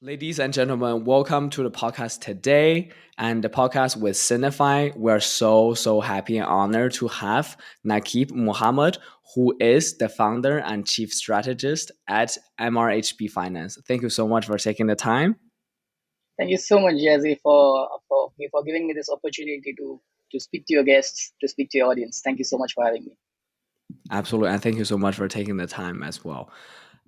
Ladies and gentlemen, welcome to the podcast today and the podcast with Sinofy. We're so happy and honored to have Naquib Mohammed, who is the founder and chief strategist at MRHB Finance. Thank you so much for taking the time. Thank you so much, Jiazi, for giving me this opportunity to speak to your guests, to speak to your audience. Thank you so much for having me. Absolutely. And thank you so much for taking the time as well.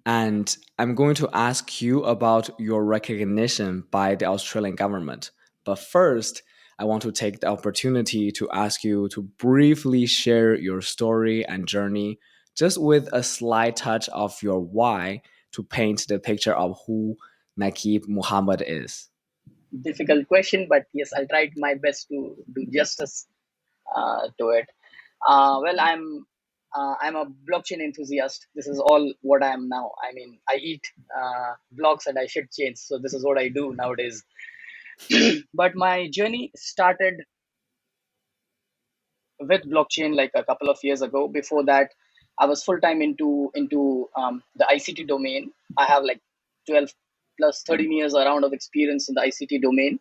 And I'm going to ask you about your recognition by the Australian government. But first, I want to take the opportunity to ask you to briefly share your story and journey, just with a slight touch of your why to paint the picture of who Naquib Mohammed is. Difficult question, but yes, I'll try my best to do justice to it. I'm a blockchain enthusiast. This is all what I am now. I mean, I eat blocks and I shit chains, so this is what I do nowadays. But my journey started with blockchain like a couple of years ago. Before that, I was full time into the ICT domain. I have like 12 plus 13 years around of experience in the ICT domain,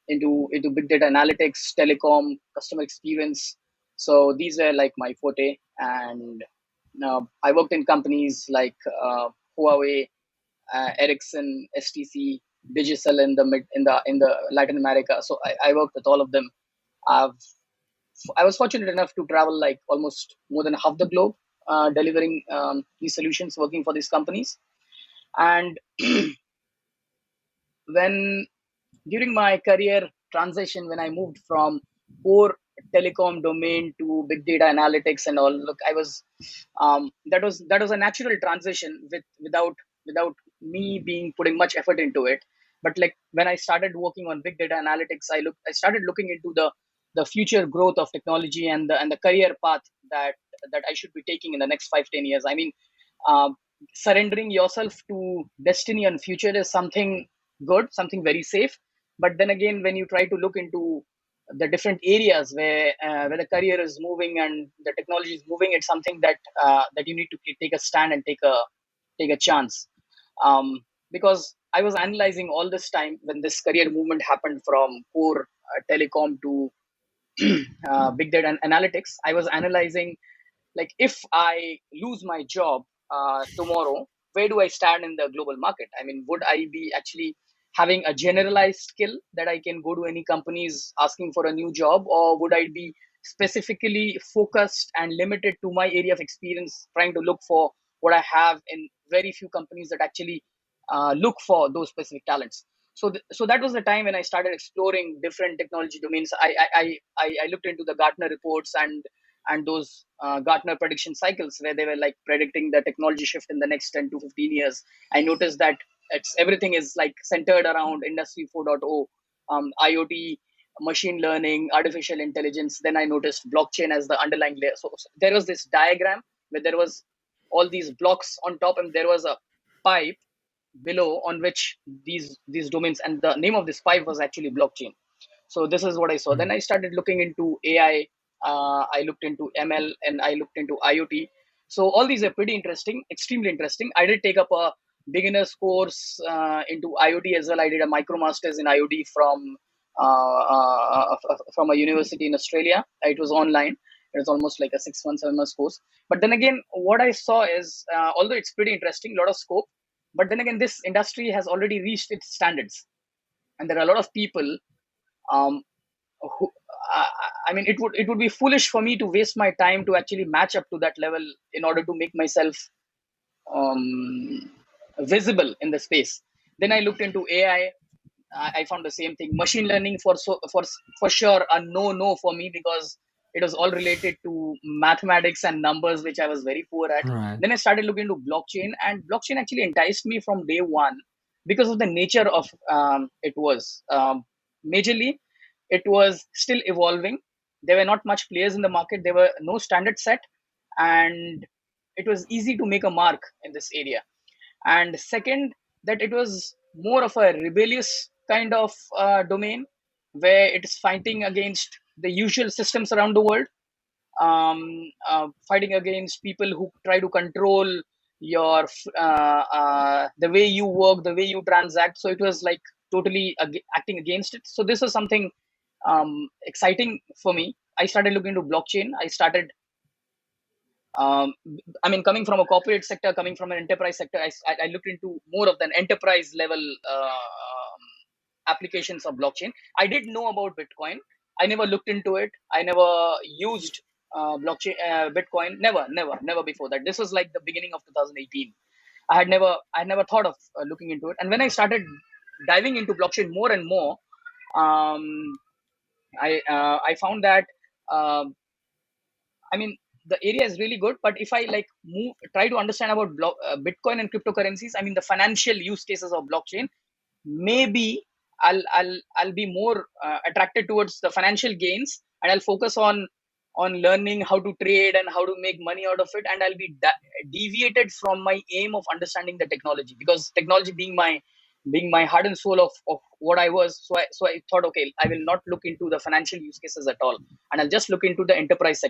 into big data analytics, telecom, customer experience. So these were like my forte, and I worked in companies like Huawei, Ericsson, STC, Digicel in the Latin America. So I worked with all of them. I've I was fortunate enough to travel like almost more than half the globe, delivering these solutions, working for these companies. And when during my career transition, when I moved from core telecom domain to big data analytics and all, look, I was that was a natural transition without me being putting much effort into it. But like when I started working on big data analytics, I started looking into the future growth of technology and the career path that I should be taking in the next 5-10 years. I mean, um, surrendering yourself to destiny and future is something good, something very safe. But then again, when you try to look into the different areas where the career is moving and the technology is moving, it's something that you need to take a stand and take a chance. Because I was analyzing all this time when this career movement happened from core telecom to big data and analytics. I was analyzing, like, if I lose my job tomorrow, where do I stand in the global market? I mean, would I be actually having a generalized skill that I can go to any companies asking for a new job, or would I be specifically focused and limited to my area of experience, trying to look for what I have in very few companies that actually look for those specific talents? So that was the time when I started exploring different technology domains. I looked into the Gartner reports and those Gartner prediction cycles where they were like predicting the technology shift in the next 10 to 15 years. I noticed that everything is like centered around Industry 4.0, IoT, machine learning, artificial intelligence. Then I noticed blockchain as the underlying layer. So there was this diagram where there was all these blocks on top, and there was a pipe below on which these domains, and the name of this pipe was actually blockchain. So this is what I saw. Then I started looking into AI. I looked into ML, and I looked into IoT. So all these are pretty interesting, extremely interesting. I did take up a beginner's course into IoT as well. I did a micro masters in IoT from a university in Australia. It was online. It was almost like a 6 months, 7 months course. But then again, what I saw is, although it's pretty interesting, a lot of scope, but then again, this industry has already reached its standards, and there are a lot of people um, who, I mean, it would be foolish for me to waste my time to actually match up to that level in order to make myself um, visible in the space. Then I looked into AI. I found the same thing. Machine learning for sure a no for me, because it was all related to mathematics and numbers, which I was very poor at. Right. Then I started looking into blockchain, and blockchain actually enticed me from day one because of the nature of it was. Majorly, it was still evolving. There were not much players in the market. There were no standard set, and it was easy to make a mark in this area. And second, that it was more of a rebellious kind of domain where it is fighting against the usual systems around the world, fighting against people who try to control the way you work, the way you transact. So it was like totally acting against it. So this was something exciting for me. I started looking into blockchain. I started um, I mean, coming from a corporate sector, coming from an enterprise sector, I looked into more of an enterprise level applications of blockchain. I did know about Bitcoin. I never looked into it. I never used blockchain, Bitcoin. Never before that. This was like the beginning of 2018. I had never thought of looking into it. And when I started diving into blockchain more and more, um, I found that um I mean, the area is really good, but if I like try to understand about Bitcoin and cryptocurrencies, I mean, the financial use cases of blockchain, maybe I'll be more attracted towards the financial gains, and I'll focus on learning how to trade and how to make money out of it, and I'll be deviated from my aim of understanding the technology, because technology being my heart and soul of what I was. So I thought, okay, I will not look into the financial use cases at all, and I'll just look into the enterprise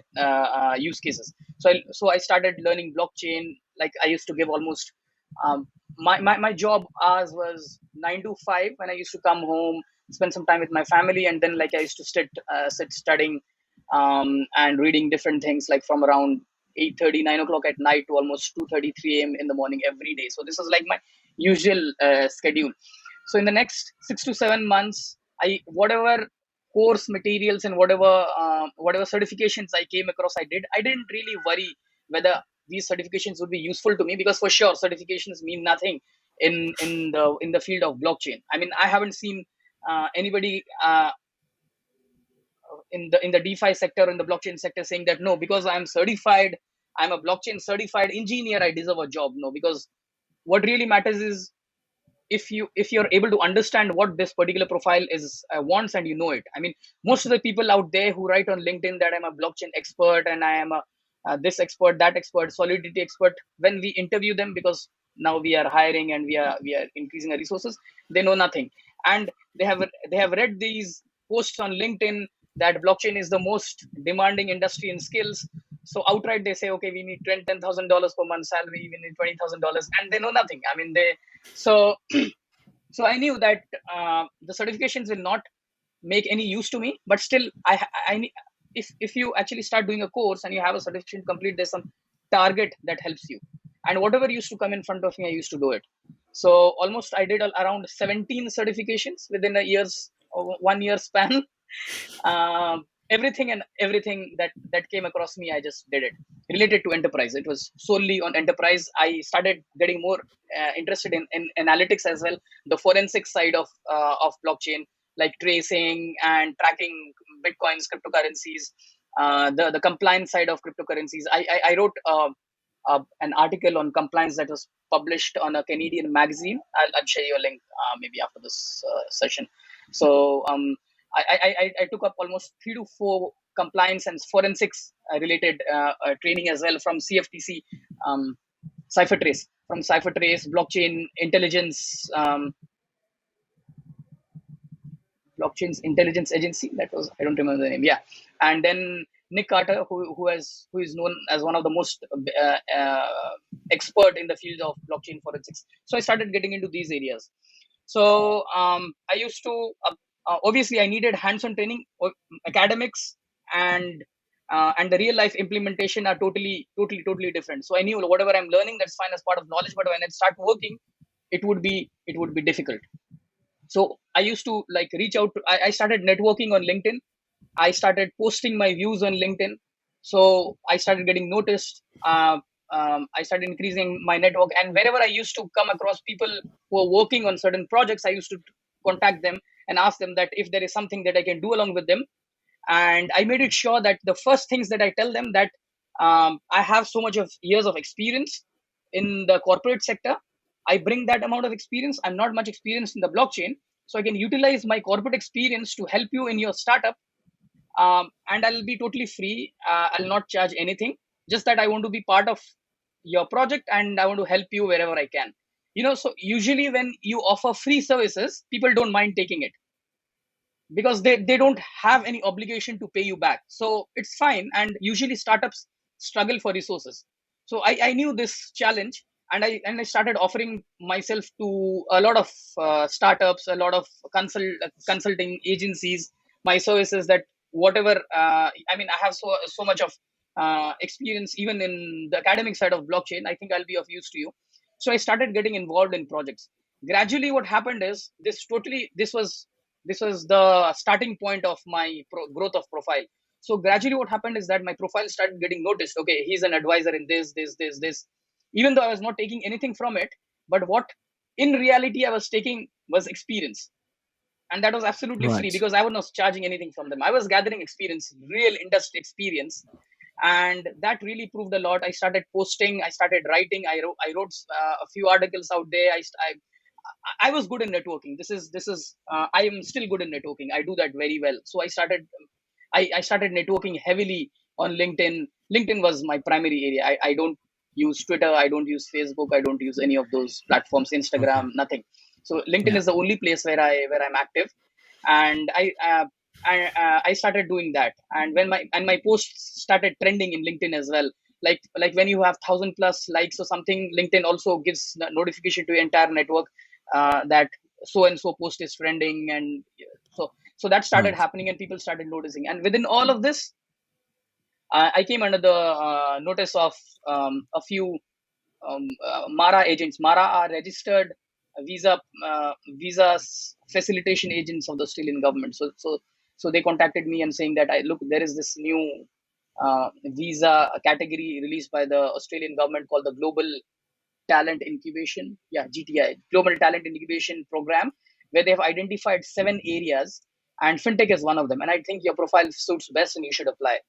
use cases. So I started learning blockchain. Like I used to give almost my job hours was 9 to 5, when I used to come home, spend some time with my family, and then like I used to sit studying and reading different things, like from around 8:30, 9 o'clock at night to almost 2:30, 3 a.m. in the morning every day. So this was like my usual schedule. So in the next 6 to 7 months, I whatever course materials and whatever certifications I came across, I didn't really worry whether these certifications would be useful to me, because for sure certifications mean nothing in the field of blockchain. I mean, I haven't seen anybody in the DeFi sector, in the blockchain sector, saying that no, because I'm certified, I'm a blockchain certified engineer, I deserve a job. No, because what really matters is if you're able to understand what this particular profile is wants, and you know it. I mean, most of the people out there who write on LinkedIn that I'm a blockchain expert and I am a this expert, that expert, solidity expert, when we interview them, because now we are hiring and we are increasing our resources, they know nothing. And they have read these posts on LinkedIn that blockchain is the most demanding industry in skills. So outright they say, okay, we need $10,000 per month salary, we need $20,000, and they know nothing. I mean, so so I knew that the certifications will not make any use to me, but still if you actually start doing a course and you have a certification complete, there's some target that helps you. And whatever used to come in front of me, I used to do it. So almost I did around 17 certifications within a year's 1 year span. Everything that came across me, I just did it related to enterprise. It was solely on enterprise. I started getting more interested in analytics as well, the forensic side of blockchain, like tracing and tracking bitcoins, cryptocurrencies, the compliance side of cryptocurrencies. I wrote an article on compliance that was published on a Canadian magazine. I'll share you a link maybe after this session. So I took up almost 3 to 4 compliance and forensics related training as well from CFTC, CipherTrace, blockchain intelligence, blockchain's intelligence agency. That was, I don't remember the name. Yeah, and then Nick Carter, who is known as one of the most expert in the field of blockchain forensics. So I started getting into these areas. So I used to obviously I needed hands-on training. Academics and the real life implementation are totally different. So I knew whatever I'm learning, that's fine as part of knowledge, but when I start working, it would be difficult. So I used to like reach out to, I started networking on LinkedIn. I started posting my views on LinkedIn. So I started getting noticed. I started increasing my network, and wherever I used to come across people who are working on certain projects, I used to contact them and ask them that if there is something that I can do along with them. And I made it sure that the first things that I tell them, that I have so much of years of experience in the corporate sector. I bring that amount of experience. I'm not much experienced in the blockchain, so I can utilize my corporate experience to help you in your startup. And I'll be totally free. I'll not charge anything. Just that I want to be part of your project, and I want to help you wherever I can. So usually when you offer free services, people don't mind taking it, because they don't have any obligation to pay you back. So it's fine. And usually startups struggle for resources. So I knew this challenge, and I started offering myself to a lot of startups, a lot of consulting agencies, my services. That whatever, I mean, I have so much of experience even in the academic side of blockchain. I think I'll be of use to you. So I started getting involved in projects. Gradually, what happened is this was the starting point of my growth of profile. So gradually, what happened is that my profile started getting noticed. Okay, he's an advisor in this, even though I was not taking anything from it. But what in reality I was taking was experience. And that was absolutely free Right. because I was not charging anything from them. I was gathering experience, real industry experience. And that really proved a lot. I started posting, I started writing, I wrote a few articles out there. I was good in networking. I am still good in networking. I do that very well. So I started networking heavily on LinkedIn. LinkedIn was my primary area. I don't use Twitter. I don't use Facebook. I don't use any of those platforms. Okay. Instagram, nothing. So LinkedIn Yeah. is the only place where I'm active, and I started doing that. And when my posts started trending in LinkedIn as well. Like when you have 1,000+ likes or something, LinkedIn also gives the notification to your entire network that so and so post is trending. And so that started Right. happening and people started noticing. And within all of this, I came under the notice of a few Mara agents. Mara are registered visa facilitation agents of the Australian government. So they contacted me and saying that look, there is this new visa category released by the Australian government called the Global Talent Incubation, GTI, Global Talent Incubation Program, where they have identified 7 areas, and fintech is one of them. And I think your profile suits best, and you should apply.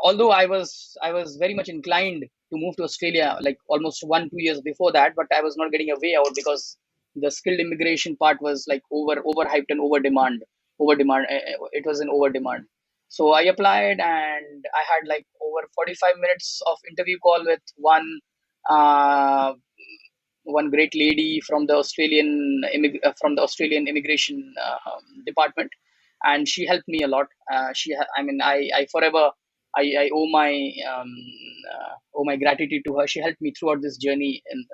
Although I was very much inclined to move to Australia, like almost 1-2 years before that, but I was not getting a way out because the skilled immigration part was like overhyped and over demand. It was in over demand. So I applied, and I had like over 45 minutes of interview call with uh, one great lady from the from the Australian immigration department, and she helped me a lot. I mean, I forever I owe my gratitude to her. She helped me throughout this journey and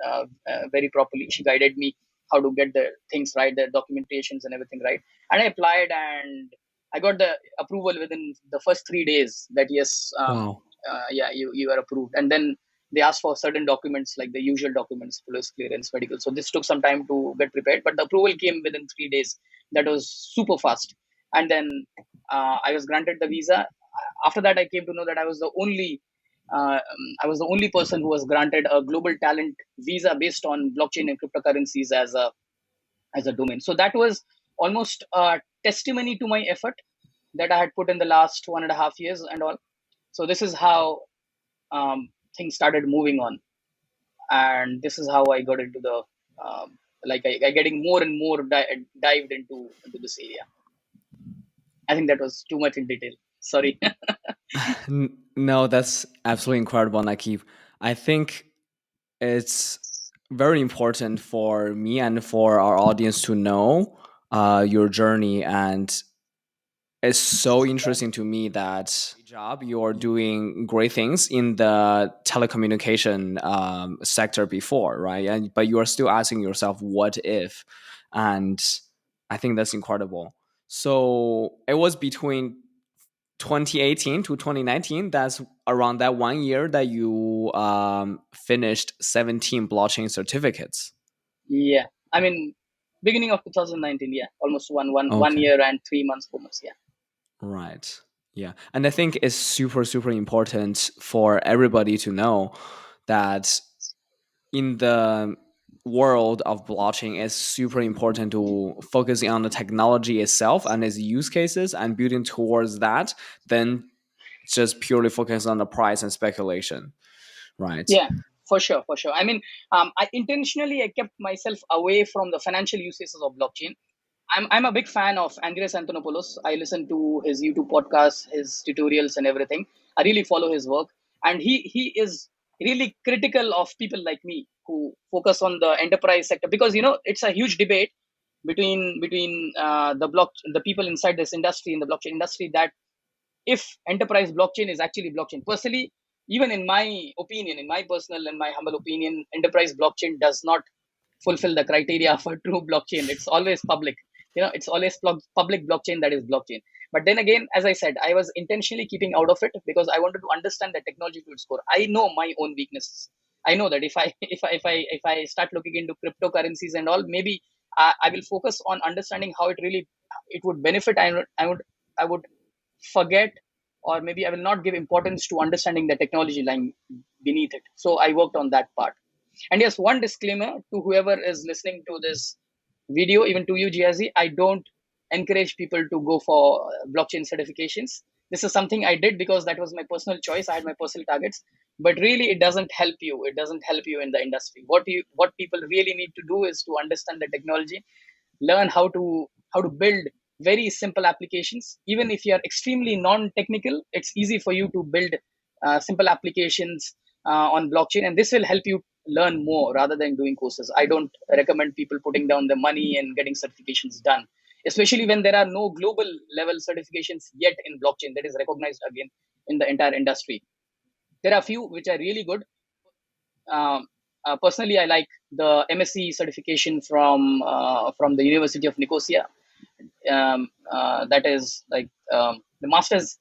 very properly. She guided me how to get the things right, the documentations and everything right. And I applied, and I got the approval within the first 3 days. That yes, Wow. yeah, you are approved. And then they asked for certain documents like the usual documents, police clearance, medical. So this took some time to get prepared, but the approval came within 3 days. That was super fast. And then I was granted the visa. After that, I came to know that I was the only person who was granted a global talent visa based on blockchain and cryptocurrencies as a domain. So that was almost a testimony to my effort that I had put in the last 1.5 years and all. So this is how things started moving on, and this is how I got into the I getting more and more dived into this area. I think that was too much in detail. Sorry. No, that's absolutely incredible, Nakeeb. I think it's very important for me and for our audience to know your journey, and it's so interesting to me that job you're doing great things in the telecommunication sector before, right? And but you are still asking yourself, what if? And I think that's incredible. So it was between 2018 to 2019. That's around that 1 year that you finished 17 blockchain certificates. Yeah, I mean, beginning of 2019. Yeah, almost one Okay. year and 3 months, 4 months. Yeah. Right. Yeah. And I think it's super, super important for everybody to know that in the world of blockchain, it's super important to focusing on the technology itself and its use cases and building towards that, then just purely focus on the price and speculation. Right. Yeah, for sure, for sure. I mean, I kept myself away from the financial uses of blockchain. I'm a big fan of Andreas Antonopoulos. I listen to his YouTube podcasts, his tutorials, and everything. I really follow his work, and he is really critical of people like me who focus on the enterprise sector, because it's a huge debate between the people inside this industry, in the blockchain industry, that if enterprise blockchain is actually blockchain. Personally, even in my opinion, in my personal and my humble opinion, enterprise blockchain does not fulfill the criteria for true blockchain. It's always public. It's always public blockchain that is blockchain. But then again, as I said, I was intentionally keeping out of it because I wanted to understand the technology to its core. I know my own weaknesses. I know that if I start looking into cryptocurrencies and all, maybe I will focus on understanding how it would benefit. I would forget, or maybe I will not give importance to understanding the technology lying beneath it. So I worked on that part. And yes, one disclaimer to whoever is listening to this video, even to you, Jiazi, I don't encourage people to go for blockchain certifications. This is something I did because that was my personal choice. I had my personal targets, but really, it doesn't help you. It doesn't help you in the industry. What people really need to do is to understand the technology, learn how to build very simple applications. Even if you are extremely non-technical, it's easy for you to build simple applications on blockchain, and this will help you learn more rather than doing courses. I don't recommend people putting down the money and getting certifications done, especially when there are no global level certifications yet in blockchain that is recognized again in the entire industry. There are a few which are really good. Personally, I like the MSc certification from the University of Nicosia. That is like the master's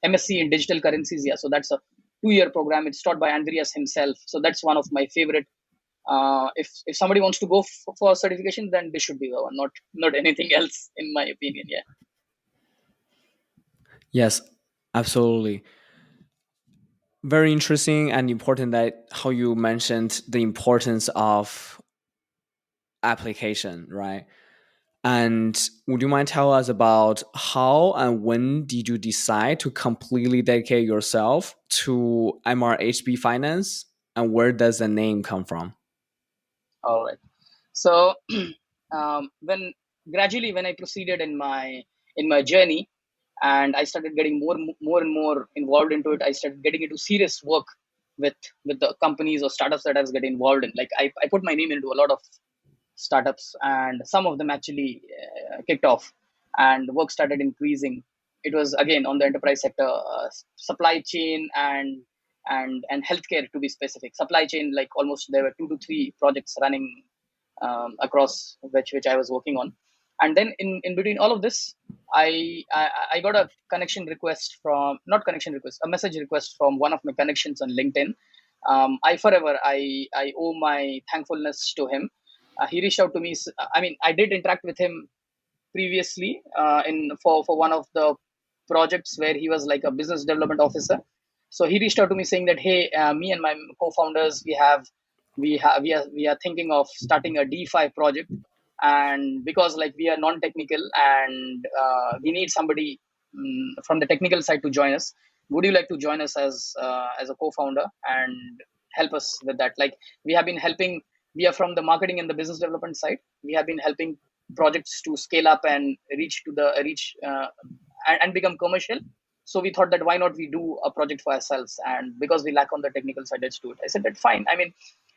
MSc in digital currencies. Yeah, so that's a 2-year program. It's taught by Andreas himself. So that's one of my favorite. If somebody wants to go for certification, then this should be the one, not anything else, in my opinion. Yeah. Yes, absolutely. Very interesting and important that how you mentioned the importance of application, right? And would you mind tell us about how and when did you decide to completely dedicate yourself to MRHB finance, and where does the name come from? All right. So when gradually when I proceeded in my journey, and I started getting more and more involved into it, I started getting into serious work with the companies or startups that I was getting involved in. Like I put my name into a lot of startups, and some of them actually kicked off, and work started increasing. It was again on the enterprise sector, supply chain and healthcare, to be specific. Supply chain, like almost there were 2 to 3 projects running across which I was working on. And then in between all of this, I got a connection request from, not connection request, a message request from one of my connections on LinkedIn. I owe my thankfulness to him. He reached out to me. I mean, I did interact with him previously in for one of the projects where he was like a business development officer. So he reached out to me saying that, hey, me and my co-founders, we are thinking of starting a DeFi project, and because like we are non-technical and we need somebody from the technical side to join us. Would you like to join us as a co-founder and help us with that? Like we have been helping. We are from the marketing and the business development side. We have been helping projects to scale up and reach and become commercial. So we thought that why not we do a project for ourselves, and because we lack on the technical side, let's do it. I said that fine. I mean,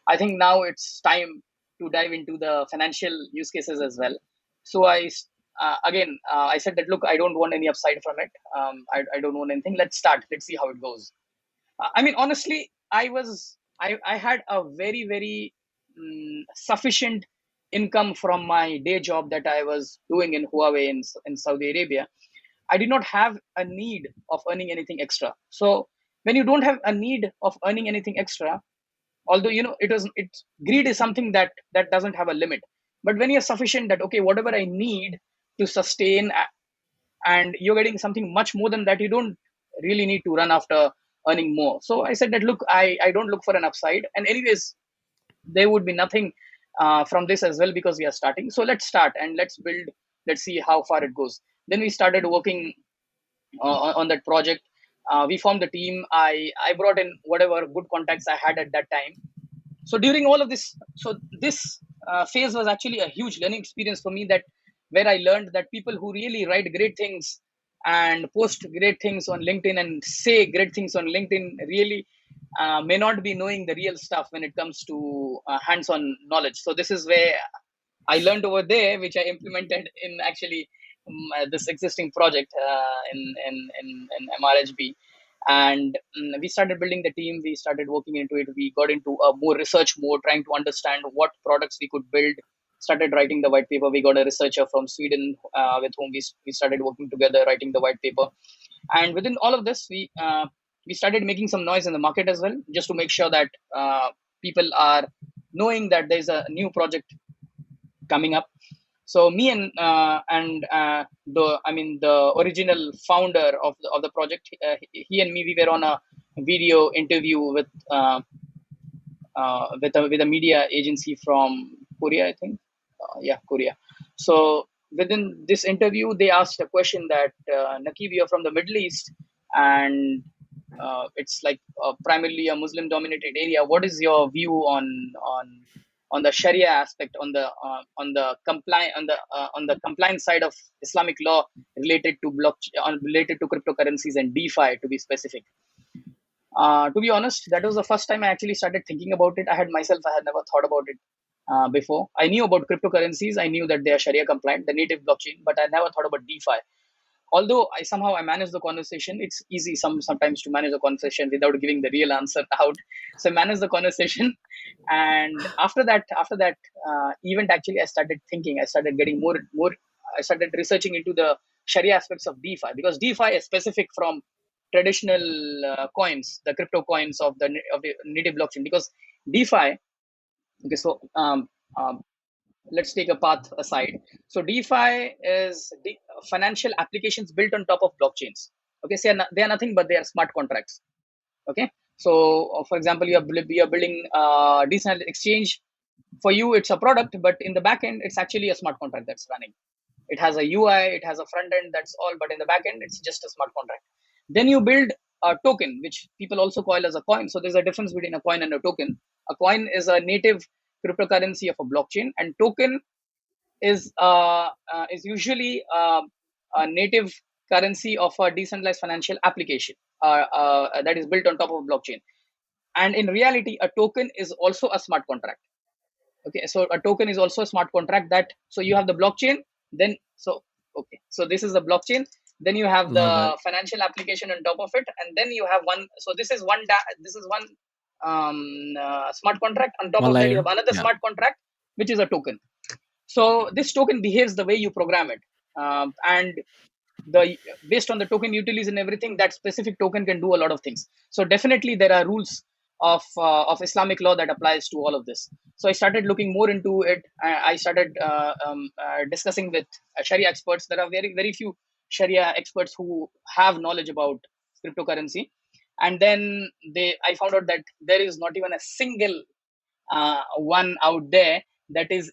I think now it's time to dive into the financial use cases as well. So I said that, look, I don't want any upside from it. I don't want anything. Let's start. Let's see how it goes. I mean, honestly, I had a very, very sufficient income from my day job that I was doing in Huawei in Saudi Arabia. I did not have a need of earning anything extra. So when you don't have a need of earning anything extra, although greed is something that doesn't have a limit. But when you're sufficient, that okay, whatever I need to sustain, and you're getting something much more than that, you don't really need to run after earning more. So I said that, look, I don't look for an upside, and anyways there would be nothing from this as well, because we are starting. So let's start and let's build. Let's see how far it goes. Then we started working on that project. We formed the team. I brought in whatever good contacts I had at that time. So during all of this, so this phase was actually a huge learning experience for me, that where I learned that people who really write great things and post great things on LinkedIn and say great things on LinkedIn really may not be knowing the real stuff when it comes to hands-on knowledge. So this is where I learned over there, which I implemented in actually this existing project in MRHB. And we started building the team. We started working into it. We got into a more research mode, trying to understand what products we could build. Started writing the white paper. We got a researcher from Sweden with whom we started working together, writing the white paper. And within all of this, we started making some noise in the market as well, just to make sure that people are knowing that there's a new project coming up. So me and the original founder of the project, he and me, we were on a video interview with a media agency from Korea, I think. Yeah, Korea. So within this interview, they asked a question that, Nakeeb, you're from the Middle East, and it's like primarily a Muslim-dominated area. What is your view on the Sharia aspect, on the compliance side of Islamic law related to related to cryptocurrencies and DeFi, to be specific? To be honest, that was the first time I actually started thinking about it. I had never thought about it before. I knew about cryptocurrencies. I knew that they are Sharia compliant, the native blockchain, but I never thought about DeFi. Although I manage the conversation. It's easy sometimes to manage a conversation without giving the real answer out. So I manage the conversation, and after that event, actually, I started thinking. I started getting more. I started researching into the Sharia aspects of DeFi, because DeFi is specific from traditional coins, the crypto coins of the native blockchain. Because DeFi, okay, so let's take a path aside. So DeFi is the financial applications built on top of blockchains. Okay, so they are nothing but they are smart contracts. Okay, so for example, you are building a decentralized exchange. For you, it's a product, but in the back end, it's actually a smart contract that's running. It has a UI, it has a front end, that's all, but in the back end, it's just a smart contract. Then you build a token, which people also call as a coin. So there's a difference between a coin and a token. A coin is a native cryptocurrency of a blockchain, and token is usually a native currency of a decentralized financial application that is built on top of a blockchain. And in reality, a token is also a smart contract. Okay, so a token is also a smart contract. That, so you have the blockchain, then so okay, so this is the blockchain, then you have Love it. the financial application on top of it, and then you have one. So this is one smart contract. On top One of that, you have layer. another Yeah. smart contract, which is a token. So this token behaves the way you program it, and the based on the token utilities and everything, that specific token can do a lot of things. So definitely there are rules of Islamic law that applies to all of this. So I started looking more into it. I started discussing with Sharia experts. There are very few Sharia experts who have knowledge about cryptocurrency, and then I found out that there is not even a single one out there that is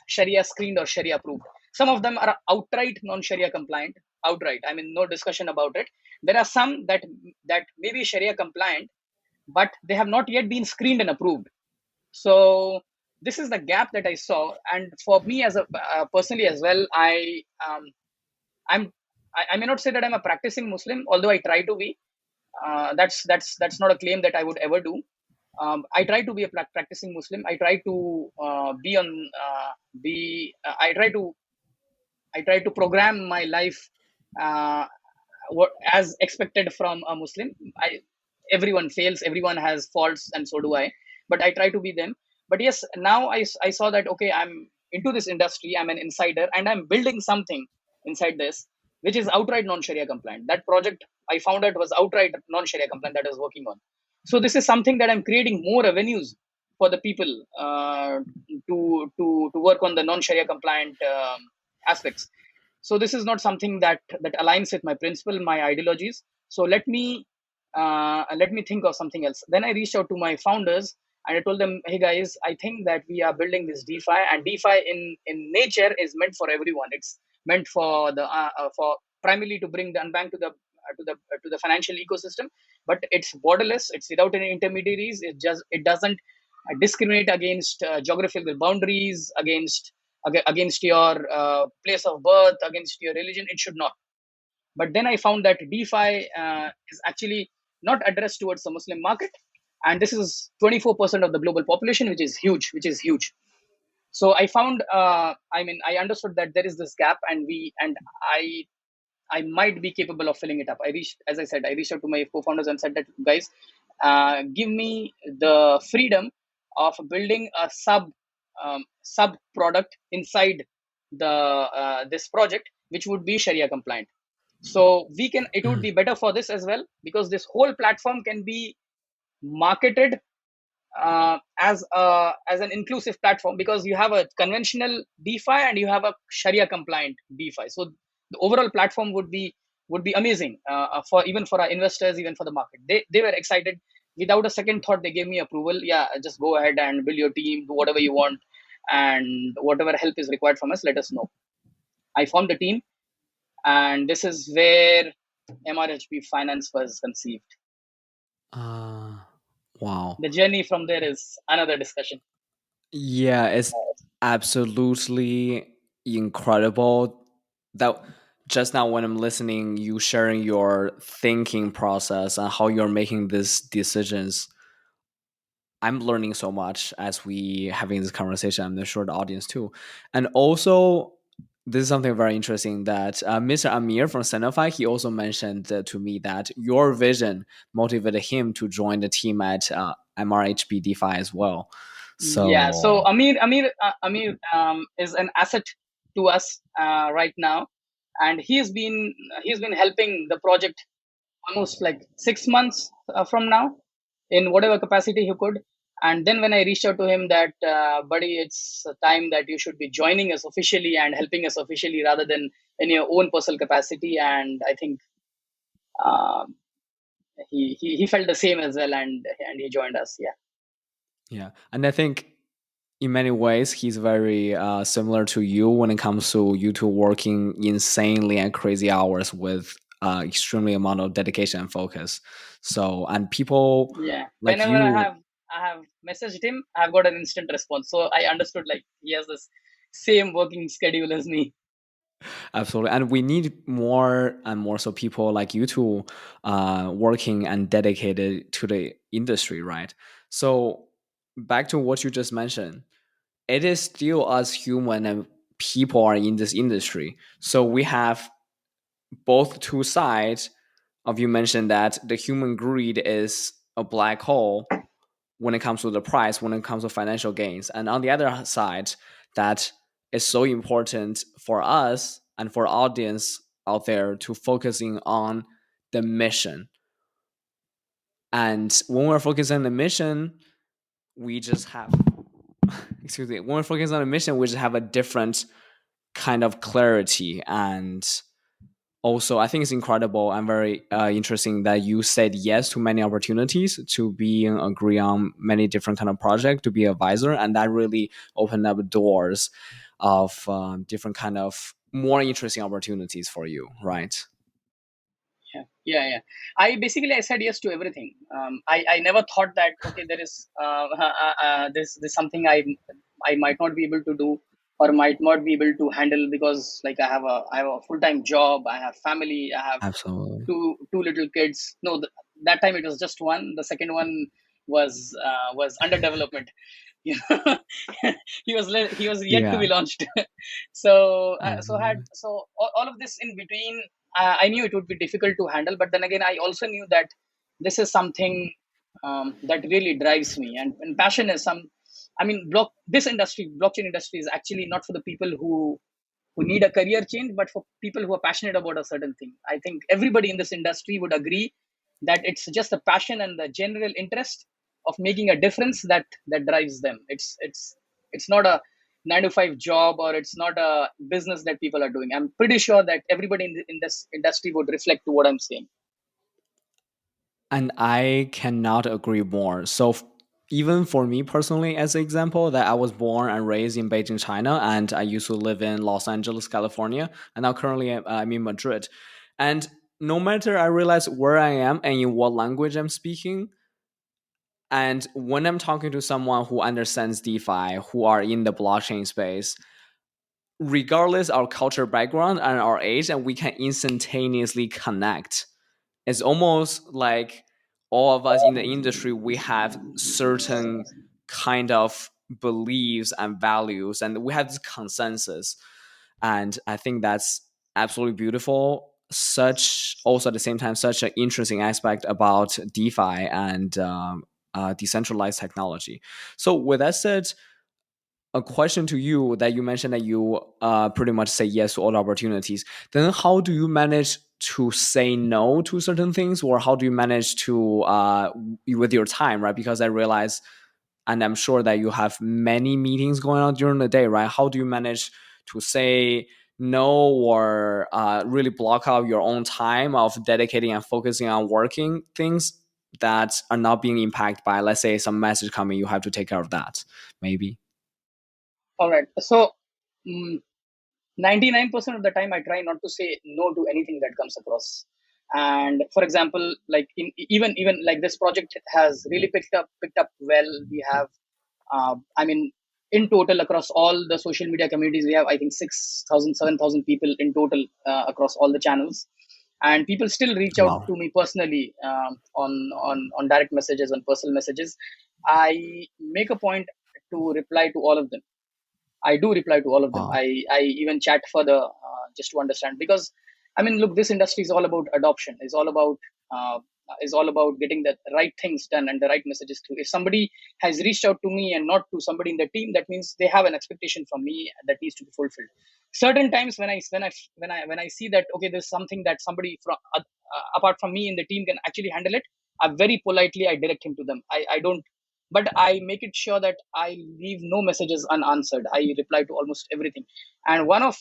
Sharia screened or Sharia approved. Some of them are outright non-Sharia compliant. Outright, I mean, no discussion about it. There are some that may be Sharia compliant, but they have not yet been screened and approved. So this is the gap that I saw, and for me as a personally as well, I'm I may not say that I'm a practicing Muslim, although I try to be. That's not a claim that I would ever do. I try to be a practicing Muslim. I try to be on be I try to program my life uh, as expected from a Muslim. Everyone fails, everyone has faults, and so do I. But I try to be them. But yes, now I saw that, okay, I'm into this industry. I'm an insider, and I'm building something inside this, which is outright non-Sharia compliant. That project I found out was outright non-Sharia compliant that I was working on. So this is something that I'm creating more avenues for the people to work on the non-Sharia compliant aspects. So this is not something that aligns with my principle, my ideologies. So let me think of something else. Then I reached out to my founders and I told them, hey guys, I think that we are building this DeFi, and DeFi in nature is meant for everyone. It's meant for the for primarily to bring the unbanked to the financial ecosystem, but it's borderless. It's without any intermediaries. It doesn't discriminate against geographical boundaries, against your place of birth, against your religion. It should not. But then I found that DeFi is actually not addressed towards the Muslim market, and this is 24% of the global population, which is huge. So I found, I understood that there is this gap, and I I might be capable of filling it up. As I said, I reached out to my co-founders and said that, guys, give me the freedom of building a sub product inside the this project, which would be Sharia compliant. So we can, it would Mm. be better for this as well, because this whole platform can be marketed as an inclusive platform, because you have a conventional DeFi and you have a Sharia compliant DeFi. So the overall platform would be amazing for even for our investors, even for the market. They were excited. Without a second thought, they gave me approval. Yeah, just go ahead and build your team, do whatever you want, and whatever help is required from us, let us know. I formed a team, and this is where MRHB Finance was conceived. Uh, wow. The journey from there is another discussion. Yeah, it's absolutely incredible that just now when I'm listening, you sharing your thinking process and how you're making these decisions, I'm learning so much as we having this conversation. I'm sure the audience too. And also, this is something very interesting that Mr. Amir from Sinofy, he also mentioned to me that your vision motivated him to join the team at MRHB DeFi as well. Yeah, so So Amir is an asset to us right now, and he's been helping the project almost like 6 months from now, in whatever capacity he could. And then when I reached out to him that, buddy, it's time that you should be joining us officially and helping us officially rather than in your own personal capacity. And I think um, he felt the same as well, and he joined us. Yeah. yeah, and I think in many ways he's very similar to you when it comes to you two working insanely and crazy hours with extremely amount of dedication and focus. So and people Yeah, like whenever you. I have messaged him, I've got an instant response. So I understood like he has this same working schedule as me. Absolutely. And we need more and more so people like you two working and dedicated to the industry, right? So back to what you just mentioned, it is still us human and people are in this industry. So we have both two sides of you mentioned that the human greed is a black hole when it comes to the price, when it comes to financial gains. And on the other side, that is so important for us and for audience out there to focusing on the mission. And when we're focusing on the mission, we just have excuse me, when we're focusing on a mission, we just have a different kind of clarity. And also I think it's incredible and very interesting that you said yes to many opportunities to be and agree on many different kind of project to be advisor, and that really opened up doors of different kind of more interesting opportunities for you, right? Yeah, yeah, yeah. I said yes to everything. I never thought that okay, there is this something I might not be able to do or might not be able to handle, because like I have a full time job, I have family, I have Absolutely. two little kids. No, that time it was just one. The second one was under development. You know, he was yet to Yeah. be launched. So Absolutely. all of this in between, I knew it would be difficult to handle, but then again I also knew that this is something that really drives me, and passion is some, I mean, blockchain industry is actually not for the people who need a career change, but for people who are passionate about a certain thing. I think everybody in this industry would agree that it's just the passion and the general interest of making a difference that drives them. It's not a 9 to 5 job, or it's not a business that people are doing. I'm pretty sure that everybody in this industry would reflect to what I'm saying. And I cannot agree more. So even for me personally, as an example, that I was born and raised in Beijing, China, and I used to live in Los Angeles, California, and now currently I'm in Madrid. And no matter I realize where I am and in what language I'm speaking, and when I'm talking to someone who understands DeFi, who are in the blockchain space, regardless our culture background and our age, and we can instantaneously connect. It's almost like all of us in the industry, we have certain kind of beliefs and values, and we have this consensus. And I think that's absolutely beautiful. such also at the same time such an interesting aspect about DeFi and decentralized technology. So with that said, a question to you that you mentioned that you pretty much say yes to all opportunities. Then how do you manage to say no to certain things, or how do you manage to with your time, right? Because I realize, and I'm sure that you have many meetings going on during the day, right? How do you manage to say no, or really block out your own time of dedicating and focusing on working things that are not being impacted by, let's say, some message coming, you have to take care of that, maybe? All right. So, 99% of the time I try not to say no to anything that comes across. And for example, like even like this project has really picked up well. We have I mean, in total across all the social media communities, we have I think 6,000, 7,000 people in total across all the channels. And people still reach out Wow. to me personally, on direct messages, on personal messages. I make a point to reply to all of them. I do reply to all of them. Wow. I even chat further, just to understand, because I mean, look, this industry is all about adoption. Uh, is all about getting the right things done and the right messages through. If somebody has reached out to me and not to somebody in the team, that means they have an expectation from me that needs to be fulfilled. Certain times when I see that okay, there's something that somebody from apart from me in the team can actually handle it, I very politely I direct him to them. I don't, but I make it sure that I leave no messages unanswered. I reply to almost everything. And one of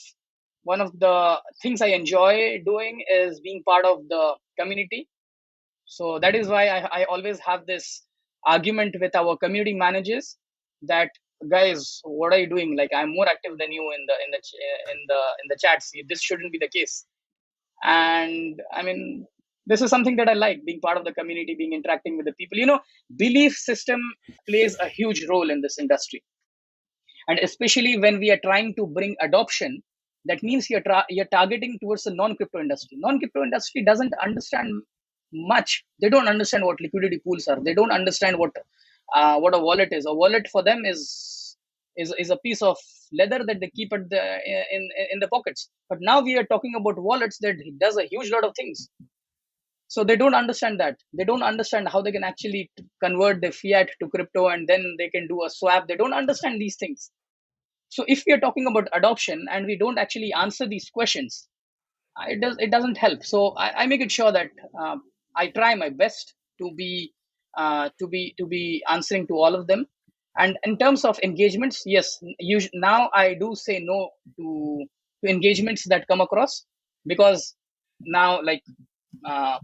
the things I enjoy doing is being part of the community. So that is why I always have this argument with our community managers that, guys, what are you doing? Like, I'm more active than you in the chats. This shouldn't be the case. And I mean, this is something that I like, being part of the community, being interacting with the people. Belief system plays a huge role in this industry, and especially when we are trying to bring adoption. That means you're targeting towards the non-crypto industry. Non-crypto industry doesn't understand much. They don't understand what liquidity pools are. They don't understand what a wallet is. A wallet for them is a piece of leather that they keep at the in the pockets. But now we are talking about wallets that does a huge lot of things. So they don't understand that. They don't understand how they can actually convert the fiat to crypto and then they can do a swap. They don't understand these things. So if we are talking about adoption and we don't actually answer these questions, it doesn't help. So I make it sure that I try my best to be answering to all of them. And in terms of engagements, yes, now I do say no to engagements that come across, because now, like, uh,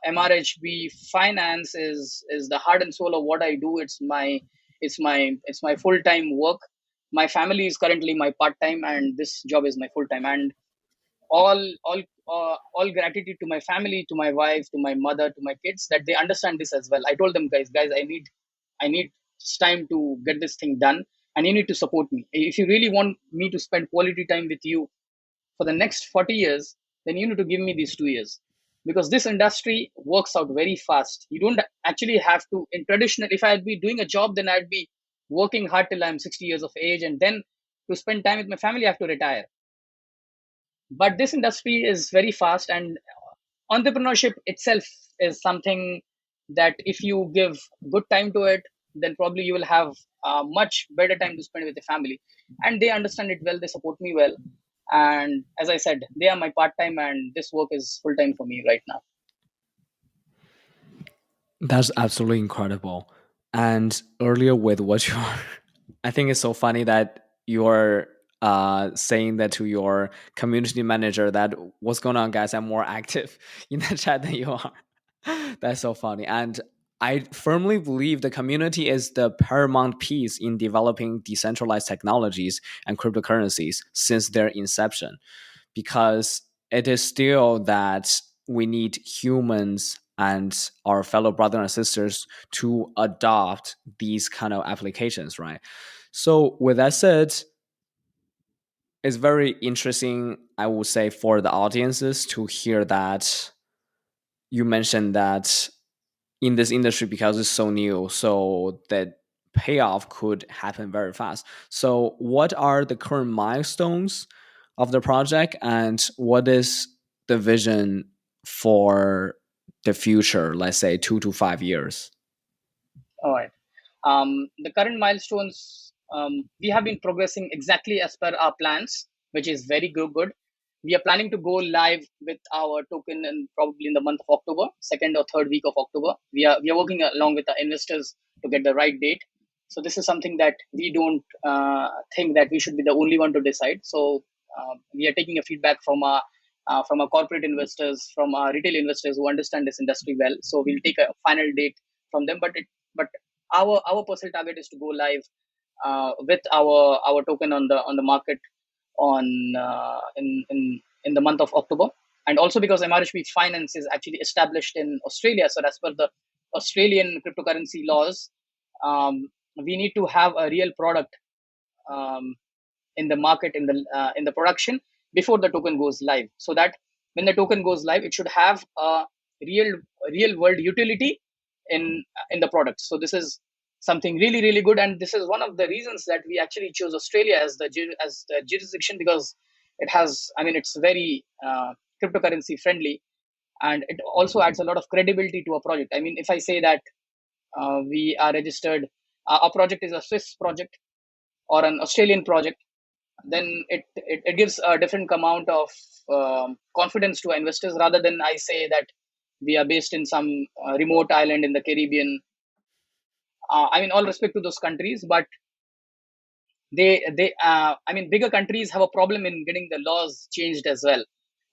MRHB finance is the heart and soul of what I do. It's my full time work. My family is currently my part time, and this job is my full time. And all gratitude to my family, to my wife, to my mother, to my kids, that they understand this as well. I told them, guys, I need time to get this thing done, and you need to support me. If you really want me to spend quality time with you for the next 40 years, then you need to give me these 2 years, because this industry works out very fast. You don't actually have to, in traditional, if I'd be doing a job, then I'd be working hard till I'm 60 years of age, and then to spend time with my family, I have to retire. But this industry is very fast, and entrepreneurship itself is something that if you give good time to it, then probably you will have much better time to spend with the family. And they understand it well, they support me well. And as I said, they are my part-time, and this work is full-time for me right now. That's absolutely incredible. And earlier with what you're, I think it's so funny that you're saying that to your community manager that what's going on, guys? I'm more active in the chat than you are. That's so funny. And I firmly believe the community is the paramount piece in developing decentralized technologies and cryptocurrencies since their inception, because it is still that we need humans and our fellow brothers and sisters to adopt these kind of applications, right? So with that said, it's very interesting, I would say, for the audiences to hear that you mentioned that in this industry, because it's so new, so that payoff could happen very fast. So what are the current milestones of the project, and what is the vision for the future, let's say 2 to 5 years? All right. The current milestones, we have been progressing exactly as per our plans, which is very good. We are planning to go live with our token in probably in the month of October, second or third week of October. We are working along with the investors to get the right date. So this is something that we don't think that we should be the only one to decide. So we are taking a feedback from our corporate investors, from our retail investors who understand this industry well. So we'll take a final date from them. But our personal target is to go live with our token on the market on in the month of October. And also because MRHB Finance is actually established in Australia, so as per the Australian cryptocurrency laws, we need to have a real product um, in the market, in the production, before the token goes live, so that when the token goes live it should have a real real world utility in the product. So this is something really good, and this is one of the reasons that we actually chose Australia as the jurisdiction, because it has, I mean, it's very cryptocurrency friendly, and it also adds a lot of credibility to a project. I mean, if I say that we are registered, our project is a Swiss project or an Australian project, then it gives a different amount of confidence to investors, rather than I say that we are based in some remote island in the Caribbean. I mean, all respect to those countries, but they I mean, bigger countries have a problem in getting the laws changed as well.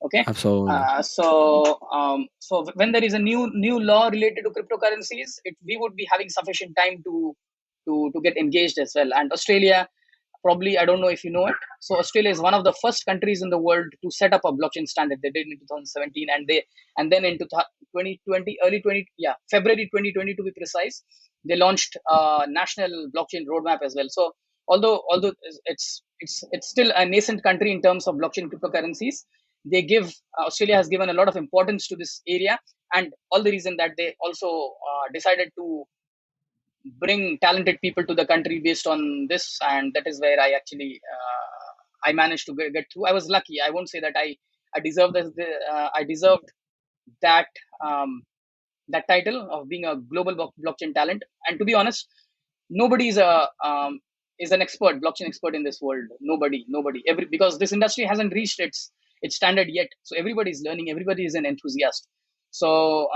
Okay. Absolutely. So when there is a new law related to cryptocurrencies, we would be having sufficient time to get engaged as well. And Australia, probably, I don't know if you know it, so Australia is one of the first countries in the world to set up a blockchain standard. They did in 2017, and then in 2020, early 20, yeah, February 2020 to be precise, they launched a national blockchain roadmap as well. So although it's still a nascent country in terms of blockchain cryptocurrencies, they give Australia has given a lot of importance to this area, and all the reason that they also decided to bring talented people to the country based on this. And that is where I actually I managed to get through. I was lucky. I won't say that I deserved I deserved that um, that title of being a global blockchain talent. And to be honest, nobody is an expert, blockchain expert in this world. Nobody. Because this industry hasn't reached its standard yet. So everybody is learning. Everybody is an enthusiast. So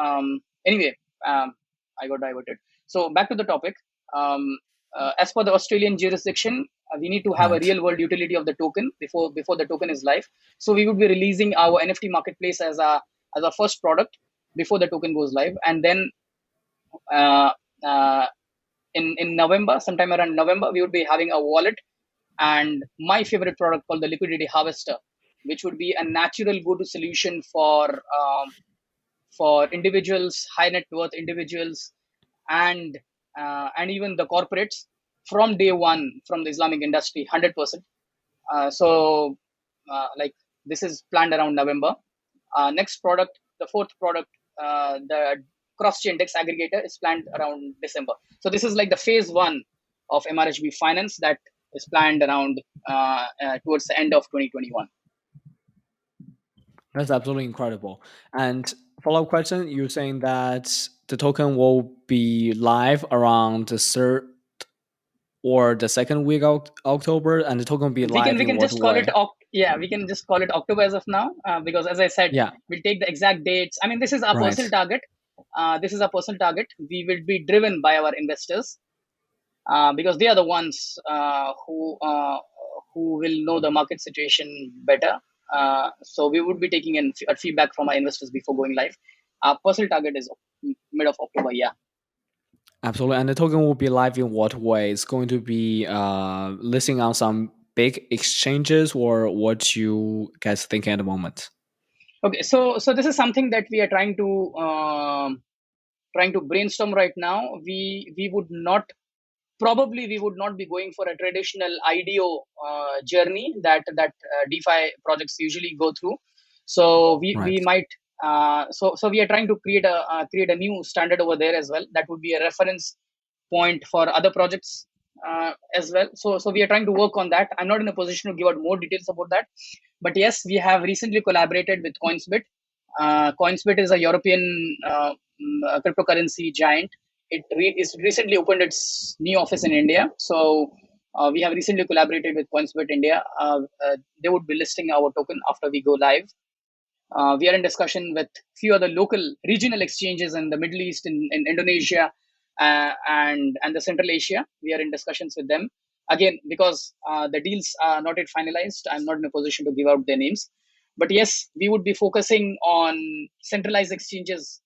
anyway, I got diverted. So back to the topic. As per the Australian jurisdiction, we need to have a Right. real world utility of the token before the token is live. So we would be releasing our NFT marketplace as a first product before the token goes live, and then uh, uh, in November, sometime around November, we would be having a wallet and my favorite product called the liquidity harvester, which would be a natural go-to solution for individuals, high net worth individuals, and and even the corporates from day one from the Islamic industry, 100%. Like this is planned around November. Next product, the fourth product, the cross-chain index aggregator is planned around December. So this is like the phase one of MRHB Finance that is planned around towards the end of 2021. That's absolutely incredible. And follow-up question, you're saying that the token will be live around the third or the second week of October, and the token will be live We in can what just call it way? yeah, we can just call it October as of now, because as I said, Yeah, we'll take the exact dates. I mean, this is our personal right. target. This is our personal target. We will be driven by our investors, because they are the ones who will know the market situation better. So we would be taking in feedback from our investors before going live. Our personal target is mid of October. Yeah. Absolutely. And the token will be live in what way? It's going to be listing on some big exchanges, or what you guys thinking at the moment? Okay. So this is something that we are trying to brainstorm right now. We would not, probably we would not be going for a traditional IDO journey that DeFi projects usually go through. So we Right. might so we are trying to create a new standard over there as well. That would be a reference point for other projects as well. So we are trying to work on that. I'm not in a position to give out more details about that, But yes, we have recently collaborated with Coinsbit. Coinsbit is a European cryptocurrency giant. It's recently opened its new office in India. So we have recently collaborated with Coinsbit India. They would be listing our token after we go live. We are in discussion with few other local regional exchanges in the Middle East, in Indonesia, and the Central Asia. We are in discussions with them. Again, because the deals are not yet finalized, I'm not in a position to give out their names. But yes, we would be focusing on centralized exchanges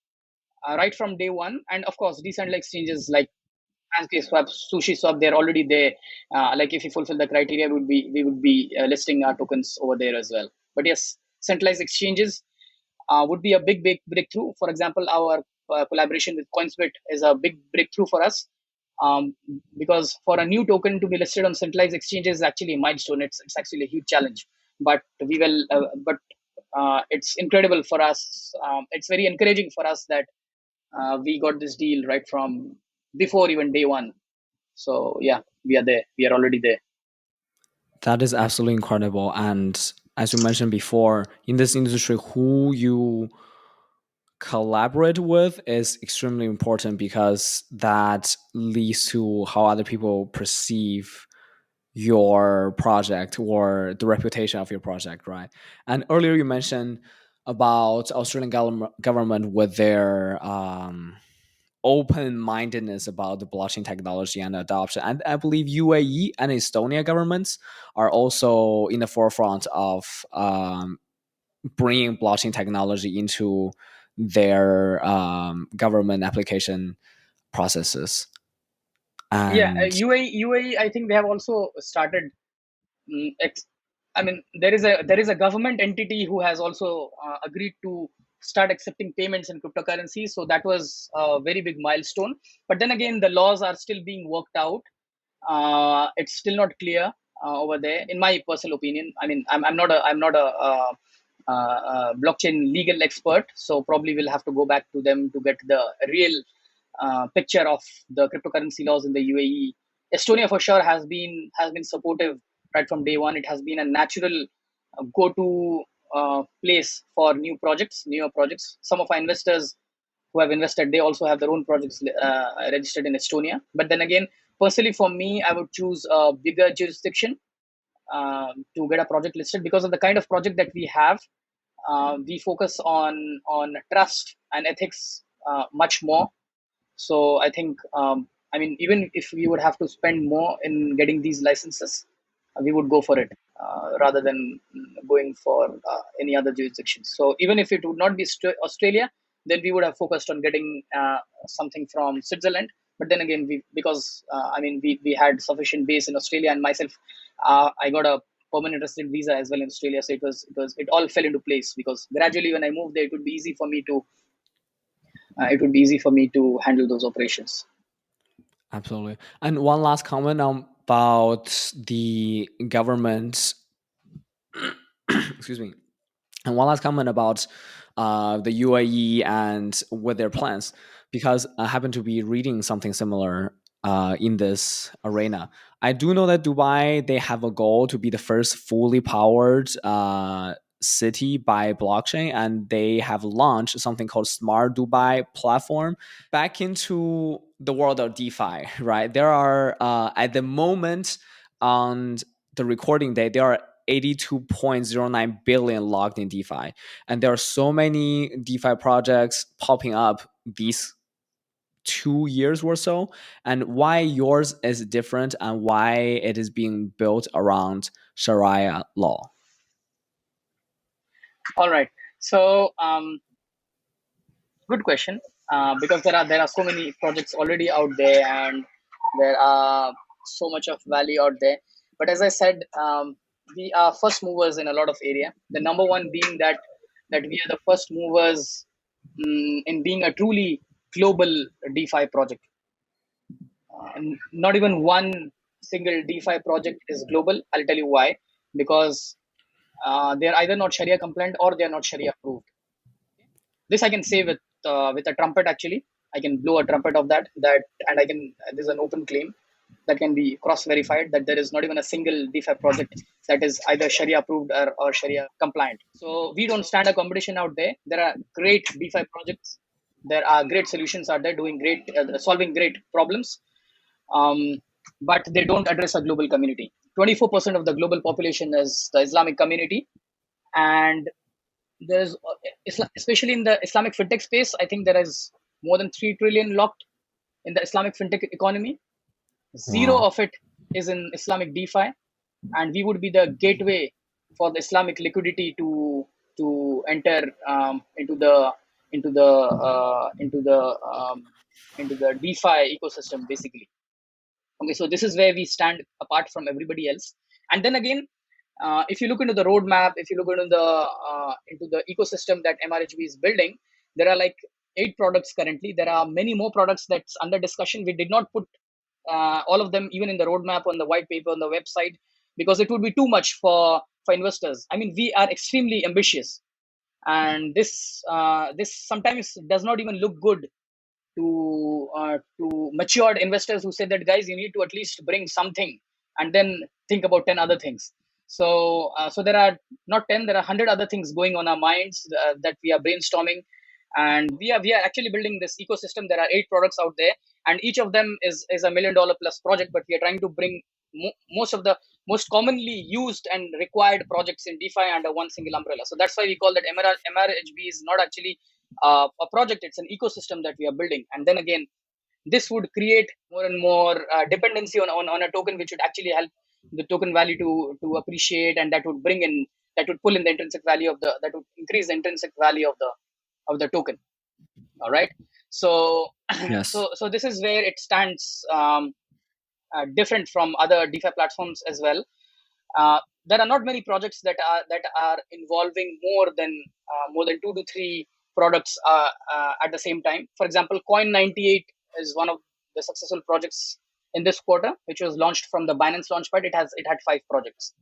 right from day one. And of course, decentralized exchanges like PancakeSwap, SushiSwap, they're already there. Like if you fulfill the criteria, we would be listing our tokens over there as well. But yes, centralized exchanges would be a big breakthrough. For example, our collaboration with Coinsbit is a big breakthrough for us, because for a new token to be listed on centralized exchanges is actually a milestone. It's actually a huge challenge, but we will. But it's incredible for us. It's very encouraging for us that we got this deal right from before even day one. So yeah, we are there. We are already there. That is absolutely incredible. And as you mentioned before, in this industry, who you collaborate with is extremely important because that leads to how other people perceive your project or the reputation of your project, right? And earlier you mentioned about Australian government with their open-mindedness about the blockchain technology and adoption. And I believe UAE and Estonia governments are also in the forefront of bringing blockchain technology into their government application processes. Yeah, And UAE. I think they have also started. I mean, there is a government entity who has also agreed to start accepting payments in cryptocurrency. So that was a very big milestone. But then again, the laws are still being worked out. It's still not clear over there, in my personal opinion. I mean, I'm not a blockchain legal expert, so probably we'll have to go back to them to get the real picture of the cryptocurrency laws in the UAE. Estonia for sure has been supportive right from day one. It has been a natural go-to place for newer projects. Some of our investors who have invested, they also have their own projects registered in Estonia. But then again, personally for me, I would choose a bigger jurisdiction to get a project listed because of the kind of project that we have. We focus on trust and ethics much more. So I think, I mean, even if we would have to spend more in getting these licenses, we would go for it rather than going for any other jurisdictions. So even if it would not be Australia, then we would have focused on getting something from Switzerland. But then again, because I mean, we had sufficient base in Australia, and myself, I got a permanent resident visa as well in Australia. So it all fell into place because gradually when I moved there, it would be easy for me to handle those operations. absolutely. And one last comment about the government. Excuse me. And one last comment about the UAE and with their plans, because I happen to be reading something similar in this arena. I do know that Dubai, they have a goal to be the first fully powered city by blockchain, and they have launched something called Smart Dubai platform back into the world of DeFi, right? There are, at the moment, on the recording day, there are 82.09 billion logged in DeFi. And there are so many DeFi projects popping up these 2 years or so. And why yours is different and why it is being built around Sharia law. All right. So good question. Because there are so many projects already out there, and there are so much of value out there. But as I said, we are first movers in a lot of area. The number one being that we are the first movers in being a truly global DeFi project. Not even one single DeFi project is global. I'll tell you why. Because they're either not Sharia compliant or they're not Sharia approved. This I can say with a trumpet. Actually, I can blow a trumpet of that, and I can. There's an open claim that can be cross verified that there is not even a single DeFi project that is either Sharia approved or Sharia compliant. So we don't stand a competition out there. There are great DeFi projects. There are great solutions out there doing great, solving great problems. Um, but they don't address a global community. 24% of the global population is the Islamic community, and there's especially in the Islamic fintech space, I think there is more than 3 trillion locked in the Islamic fintech economy. Zero Wow. of it is in Islamic DeFi, and we would be the gateway for the Islamic liquidity to enter into the uh, into the um, into the DeFi ecosystem, basically. Okay, so this is where we stand apart from everybody else. And then again, if you look into the roadmap, if you look into the ecosystem that MRHB is building, there are like 8 products currently. There are many more products that's under discussion. We did not put all of them even in the roadmap, on the white paper, on the website, because it would be too much for investors. I mean, we are extremely ambitious, and this sometimes does not even look good to matured investors who say that, guys, you need to at least bring something and then think about 10 other things. So there are not 10, there are 100 other things going on our minds that we are brainstorming, and we are actually building this ecosystem. There are 8 products out there, and each of them is a $1 million plus project, but we are trying to bring most of the most commonly used and required projects in DeFi under one single umbrella. So that's why we call that MRHB is not actually a project, it's an ecosystem that we are building. And then again, this would create more and more dependency on a token, which would actually help the token value to appreciate, and that would bring in, that would pull in the intrinsic value of the, that would increase the intrinsic value of the token. All right. So Yes. so this is where it stands, different from other DeFi platforms as well. There are not many projects that are involving more than 2 to 3 products at the same time. For example, Coin 98 is one of the successful projects in this quarter, which was launched from the Binance Launchpad. It had 5 projects.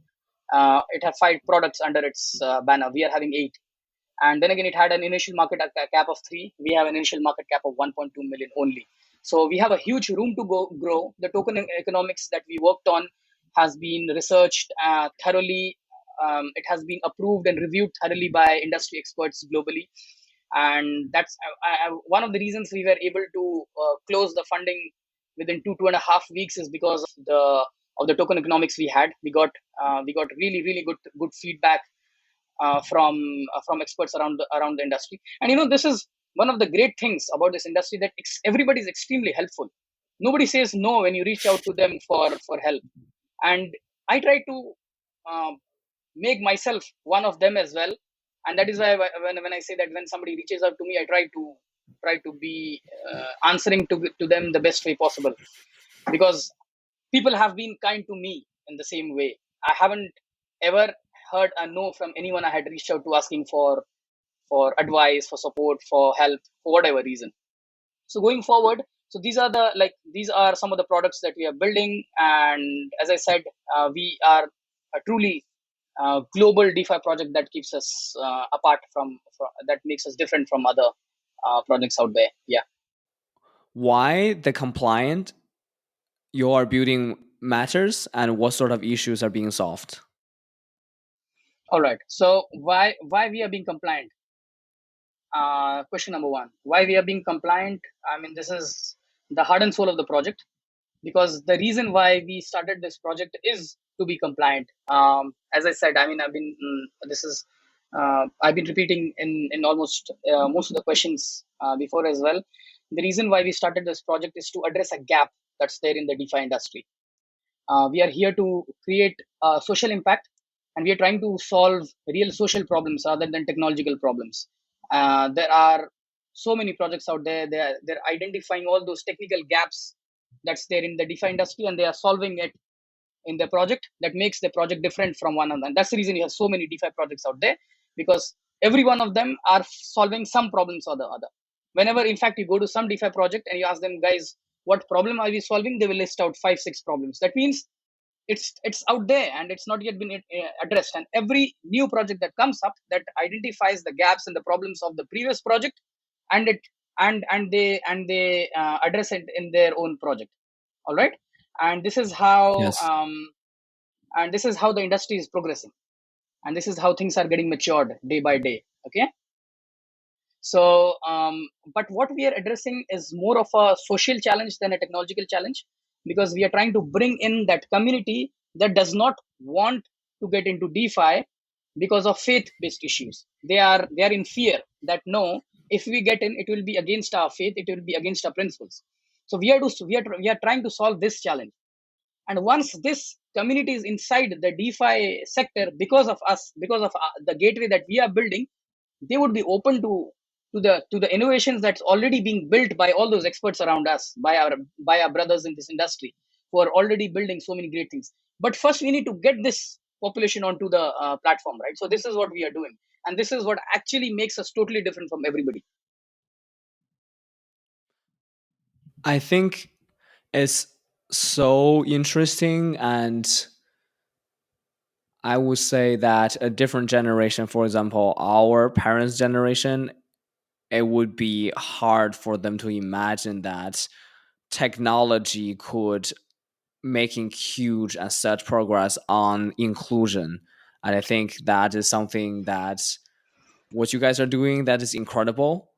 It had 5 products under its banner. We are having 8. And then again, it had an initial market cap of 3. We have an initial market cap of 1.2 million only. So we have a huge room to grow. The token economics that we worked on has been researched thoroughly. It has been approved and reviewed thoroughly by industry experts globally, and that's one of the reasons we were able to close the funding within 2.5 weeks, is because of the token economics we had. We got really good feedback from experts around the industry. And this is one of the great things about this industry, that everybody is extremely helpful. Nobody says no when you reach out to them for help, and I try to um, make myself one of them as well. And that is why when I say that when somebody reaches out to me, I try to be answering to them the best way possible, because people have been kind to me in the same way. I haven't ever heard a no from anyone I had reached out to, asking for advice, for support, for help, for whatever reason. So going forward, so these are some of the products that we are building. And as I said, we are a truly global DeFi project that keeps us apart from that makes us different from other projects out there. Yeah. Why the compliant you are building matters, and what sort of issues are being solved? All right. So why we are being compliant? Question number one: why we are being compliant? I mean, this is the heart and soul of the project, because the reason why we started this project is to be compliant. As I said, I mean, I've been repeating in almost most of the questions before as well. The reason why we started this project is to address a gap that's there in the DeFi industry. We are here to create social impact, and we are trying to solve real social problems rather than technological problems. There are so many projects out there. They're identifying all those technical gaps that's there in the DeFi industry, and they are solving it in the project. That makes the project different from one another. And that's the reason you have so many DeFi projects out there, because every one of them are solving some problems or the other. Whenever, in fact, you go to some DeFi project and you ask them, guys, what problem are we solving? They will list out 5, 6 problems. That means it's out there and it's not yet been addressed. And every new project that comes up that identifies the gaps and the problems of the previous project, and it and they address it in their own project. All right. And this is how Yes. and this is how the industry is progressing, and this is how things are getting matured day by day. Okay. So, but what we are addressing is more of a social challenge than a technological challenge, because we are trying to bring in that community that does not want to get into DeFi because of faith-based issues. They are in fear that no, if we get in, it will be against our faith, it will be against our principles. So we are trying to solve this challenge. And once this community is inside the DeFi sector because of us, because of the gateway that we are building, they would be open to the innovations that's already being built by all those experts around us, by our brothers in this industry who are already building so many great things. But first we need to get this population onto the platform, right? So this is what we are doing, and this is what actually makes us totally different from everybody. I think it's so interesting, and I would say that a different generation, for example, our parents' generation, it would be hard for them to imagine that technology could making huge and such progress on inclusion. And I think that is something that what you guys are doing that is incredible.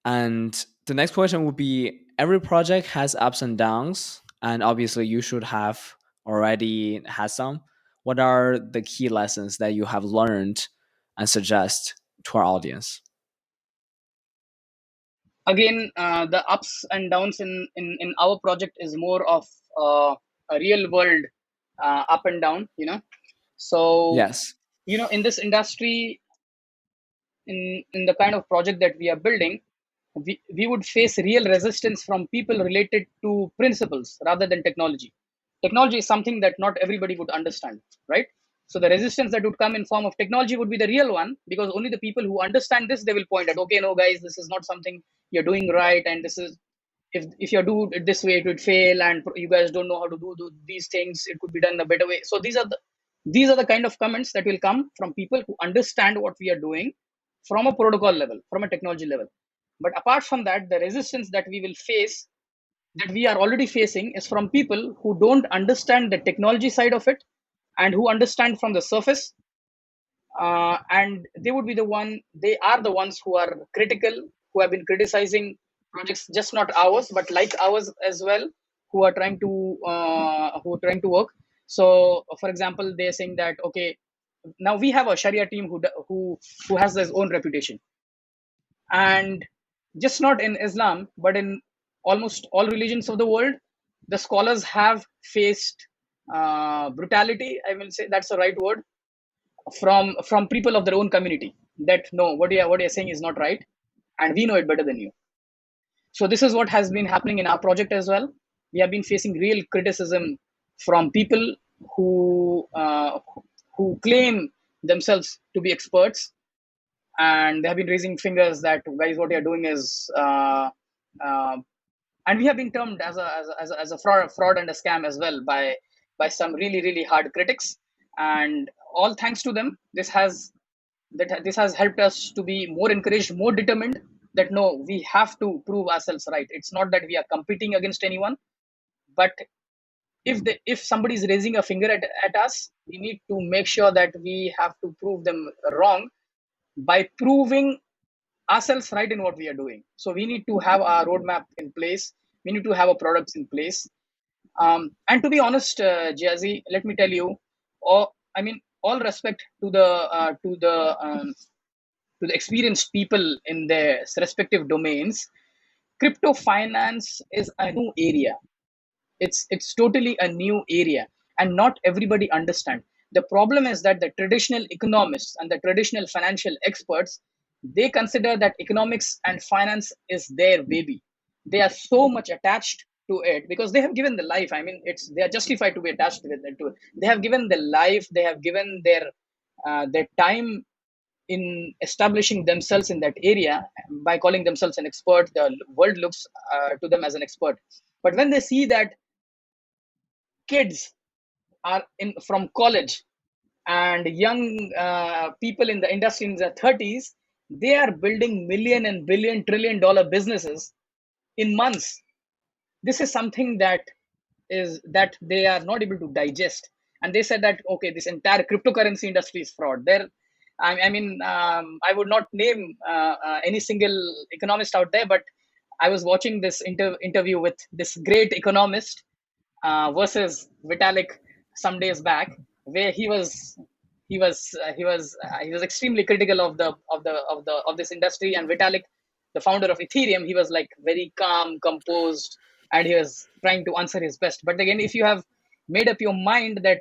And the next question would be, every project has ups and downs, and obviously you should have already had some. What are the key lessons that you have learned and suggest to our audience? Again, the ups and downs in our project is more of a real world up and down, so Yes. in this industry, in the kind of project that we are building, we would face real resistance from people related to principles rather than technology. Technology is something that not everybody would understand, right? So the resistance that would come in form of technology would be the real one, because only the people who understand this, they will point at, okay, no guys, this is not something you're doing right, and this is, if you do it this way it would fail, and you guys don't know how to do these things, it could be done in a better way. So these are the kind of comments that will come from people who understand what we are doing from a protocol level, from a technology level. But apart from that, the resistance that we will face, that we are already facing, is from people who don't understand the technology side of it, and who understand from the surface, and they are the ones who are critical, who have been criticizing projects, just not ours but like ours as well, who are trying to work. So for example, they're saying that, okay, now we have a Sharia team who has their own reputation, and just not in Islam but in almost all religions of the world, the scholars have faced brutality, I will say that's the right word, from people of their own community, that no, what you're saying is not right, and we know it better than you. So this is what has been happening in our project as well. We have been facing real criticism from people who claim themselves to be experts, and they have been raising fingers that, guys, what you're doing is uh, and we have been termed as a fraud and a scam as well by some really really hard critics. And all thanks to them, this has helped us to be more encouraged, more determined, that no, we have to prove ourselves right. It's not that we are competing against anyone, but if somebody is raising a finger at us, we need to make sure that we have to prove them wrong by proving ourselves right in what we are doing. So we need to have our roadmap in place. We need to have our products in place. And to be honest, Jiazi, let me tell you, all respect to the experienced people in their respective domains. Crypto finance is a new area. It's totally a new area, and not everybody understand. The problem is that the traditional economists and the traditional financial experts, they consider that economics and finance is their baby. They are so much attached to it because they have given the life. I mean, they are justified to be attached with it, to it. They have given the life, they have given their time in establishing themselves in that area. By calling themselves an expert, the world looks to them as an expert. But when they see that kids are in from college, and young people in the industry in their 30s, they are building million and billion trillion dollar businesses in months. This is something that they are not able to digest. and they said that okay, this entire cryptocurrency industry is fraud. I would not name any single economist out there, but I was watching this interview with this great economist versus Vitalik some days back, where he was extremely critical of this industry, and Vitalik, the founder of Ethereum, he was like very calm, composed, and he was trying to answer his best. But again, if you have made up your mind that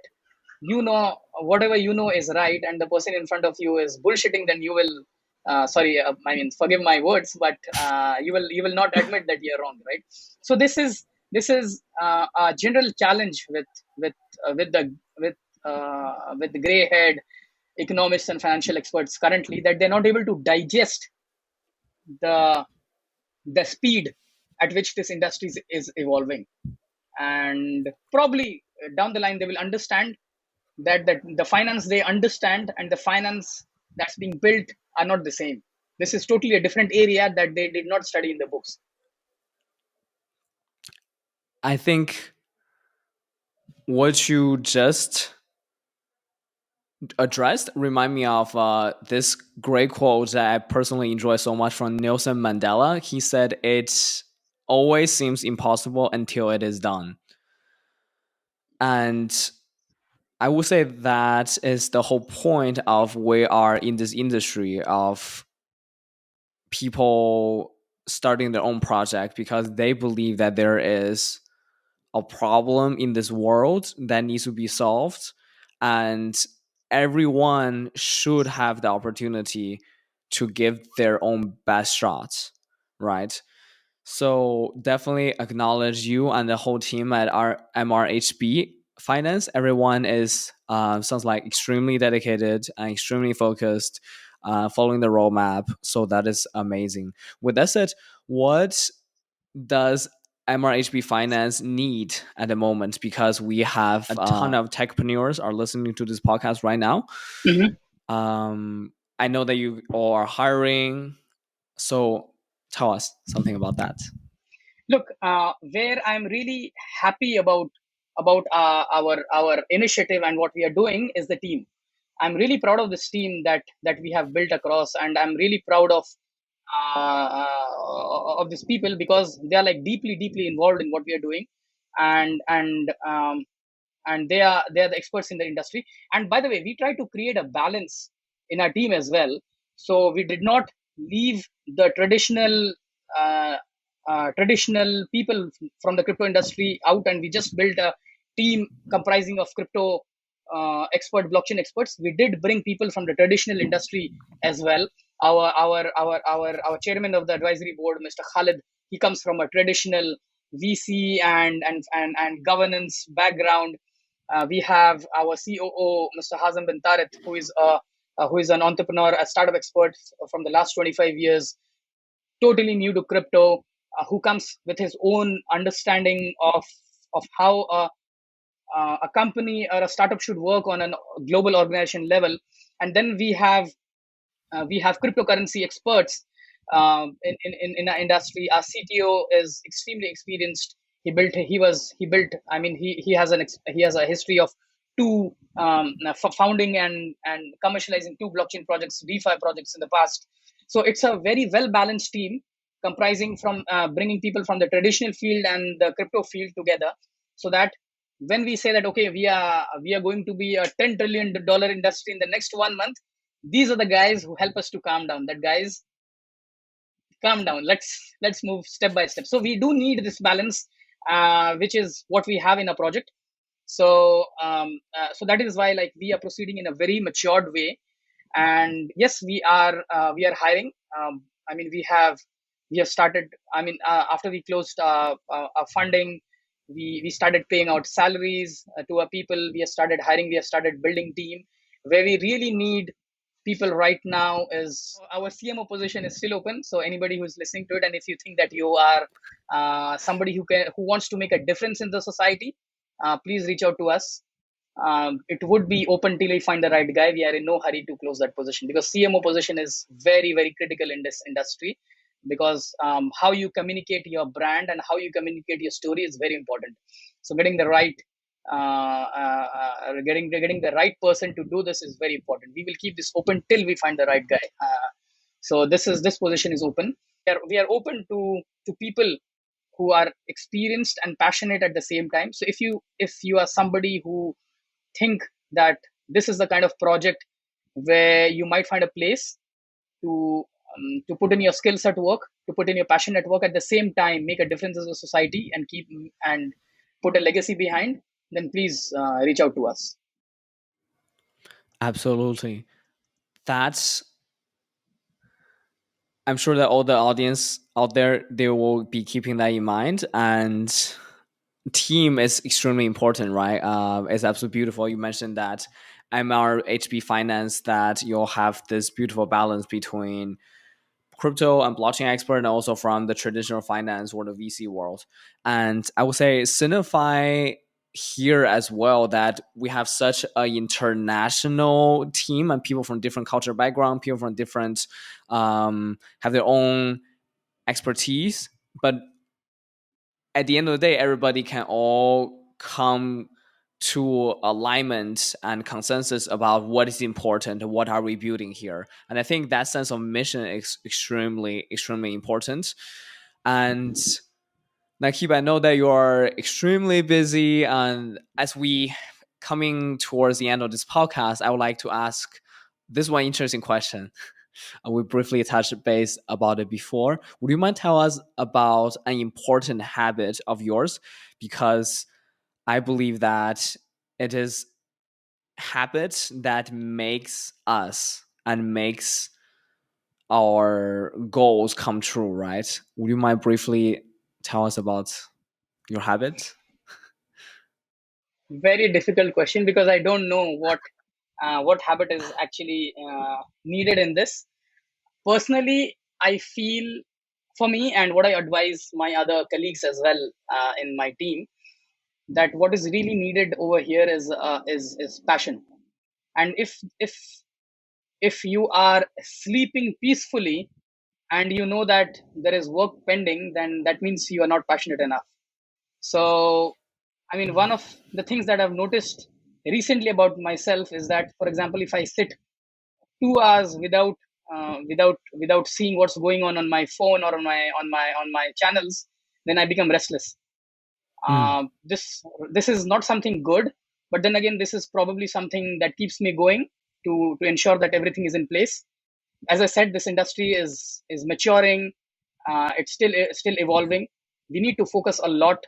whatever you know is right, and the person in front of you is bullshitting, then you will forgive my words, but you will not admit that you're wrong, right? So this is a general challenge with with the gray haired economists and financial experts currently, that they're not able to digest the speed at which this industry is evolving. And probably down the line they will understand that the finance they understand and the finance that's being built are not the same. This is totally a different area that they did not study in the books. I think what you just addressed remind me of this great quote that I personally enjoy so much from Nelson Mandela. He said, "It always seems impossible until it is done." And I would say that is the whole point of we are in this industry of people starting their own project because they believe that there is a problem in this world that needs to be solved, and everyone should have the opportunity to give their own best shots, right? So definitely acknowledge you and the whole team at our MRHB Finance. Everyone is sounds like extremely dedicated and extremely focused, following the roadmap. So that is amazing. With that said, what does MRHB Finance need at the moment? Because we have a ton of techpreneurs are listening to this podcast right now. I know that you all are hiring. So tell us something about that. Look, where I'm really happy about our initiative and what we are doing is the team. I'm really proud of this team that we have built across, and I'm really proud of these people because they are like deeply involved in what we are doing, and they are the experts in the industry. And by the way, we try to create a balance in our team as well. So we did not leave the uh, traditional people from the crypto industry out, and we just built a team comprising of crypto blockchain experts. We did bring people from the traditional industry as well. Our chairman of the advisory board, Mr. Khalid, he comes from a traditional VC and governance background. We have our COO, Mr. Hazem bin Tarit, who is an entrepreneur, a startup expert from the last 25 years, totally new to crypto, who comes with his own understanding of how a company or a startup should work on a global organization level. And then we have cryptocurrency experts in our industry. Our CTO is extremely experienced. He has a history of two founding and commercializing two blockchain projects, DeFi projects in the past. So it's a very well balanced team comprising from bringing people from the traditional field and the crypto field together, so that when we say that okay, we are going to be a $10 trillion industry in the next 1 month, these are the guys who help us to calm down. That guys, calm down. Let's move step by step. So we do need this balance, which is what we have in a project. So that is why like we are proceeding in a very matured way. And yes, we are hiring. We have started. After we closed our funding, we started paying out salaries to our people. We have started hiring. We have started building team. Where we really need people right now is our CMO position is still open. So anybody who's listening to it, and if you think that you are somebody who wants to make a difference in the society, please reach out to us. It would be open till we find the right guy. We are in no hurry to close that position because CMO position is very critical in this industry, because how you communicate your brand and how you communicate your story is very important. So getting the right getting the right person to do this is very important. We will keep this open till we find the right guy. So this position is open. We are open to people who are experienced and passionate at the same time. So if you are somebody who think that this is the kind of project where you might find a place to put in your skills at work, to put in your passion at work, at the same time make a difference in the society and keep and put a legacy behind, then please reach out to us. Absolutely. That's I'm sure that all the audience out there, they will be keeping that in mind. And team is extremely important, right? It's absolutely beautiful. You mentioned that MRHB Finance, that you'll have this beautiful balance between crypto and blockchain expert, and also from the traditional finance or the VC world. And I would say Sinofy here as well, that we have such an international team and people from different cultural background, people from different have their own expertise, but at the end of the day, everybody can all come to alignment and consensus about what is important, what are we building here. And I think that sense of mission is extremely important. And Nakeeb, I know that you are extremely busy, and as we coming towards the end of this podcast, I would like to ask this one interesting question. We briefly touched base about it before. Would you mind tell us about an important habit of yours? Because I believe that it is habits that makes us and makes our goals come true, right? Would you mind briefly tell us about your habit? Very difficult question because I don't know what habit is actually needed in this. Personally, I feel, for me and what I advise my other colleagues as well in my team, that what is really needed over here is passion. And if you are sleeping peacefully and you know that there is work pending, then that means you are not passionate enough. So I mean, one of the things that I've noticed recently about myself is that, for example, if I sit 2 hours without seeing what's going on my phone or on my channels, then I become restless. Mm. This is not something good, but then again, this is probably something that keeps me going to ensure that everything is in place. As I said, this industry is maturing. It's still evolving. We need to focus a lot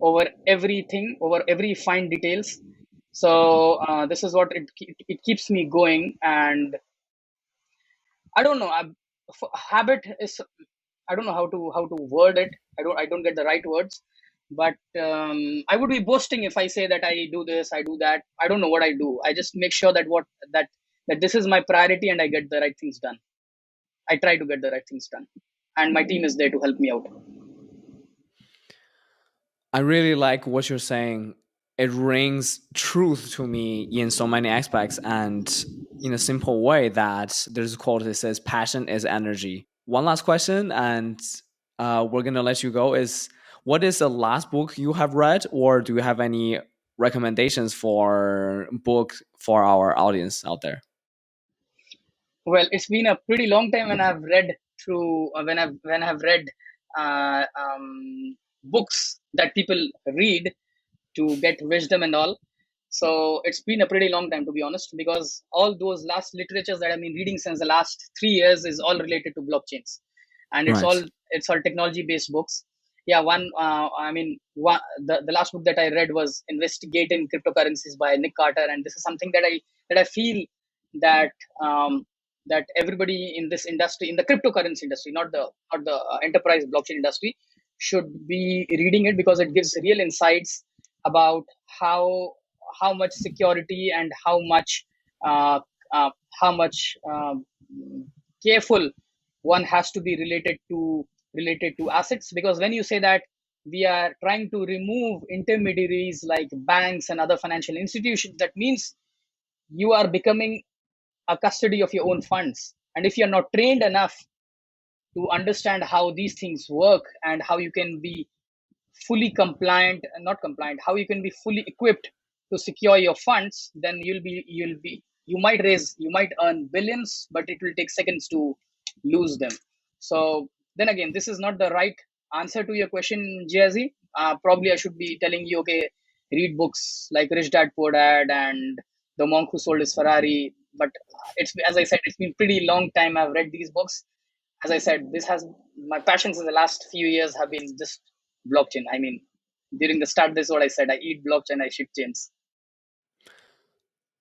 over everything, over every fine details. So this is what it keeps me going. And I don't know. Habit is, I don't know how to word it. I don't get the right words. But I would be boasting if I say that I do this, I do that. I don't know what I do. I just make sure that this is my priority and I get the right things done. I try to get the right things done, and my team is there to help me out. I really like what you're saying. It rings truth to me in so many aspects, and in a simple way, that there's a quote that says passion is energy. One last question, and we're gonna let you go. Is what is the last book you have read, or do you have any recommendations for book for our audience out there? Well, it's been a pretty long time when I've read through when I've read uh, um, books that people read to get wisdom and all. So it's been a pretty long time, to be honest, because all those last literatures that I've been reading since the last 3 years is all related to blockchains, and it's all Right. it's all technology based books. Yeah, the last book that I read was Investigating Cryptocurrencies by Nick Carter, and this is something that I feel that um, that everybody in this industry, in the cryptocurrency industry, not the enterprise blockchain industry, should be reading it, because it gives real insights about how much security and uh, how much careful one has to be related to assets. Because when you say that we are trying to remove intermediaries like banks and other financial institutions, that means you are becoming a custody of your own funds. And if you're not trained enough to understand how these things work and how you can be fully compliant, not compliant, how you can be fully equipped to secure your funds, then you might raise, you might earn billions, but it will take seconds to lose them. So then again, this is not the right answer to your question, Jiazi. Probably I should be telling you, okay, read books like Rich Dad Poor Dad and The Monk Who Sold His Ferrari. But it's, as I said, it's been pretty long time I've read these books. As I said, this has my passions in the last few years have been just blockchain. I mean, during the start, this is what I said: I eat blockchain, I ship chains.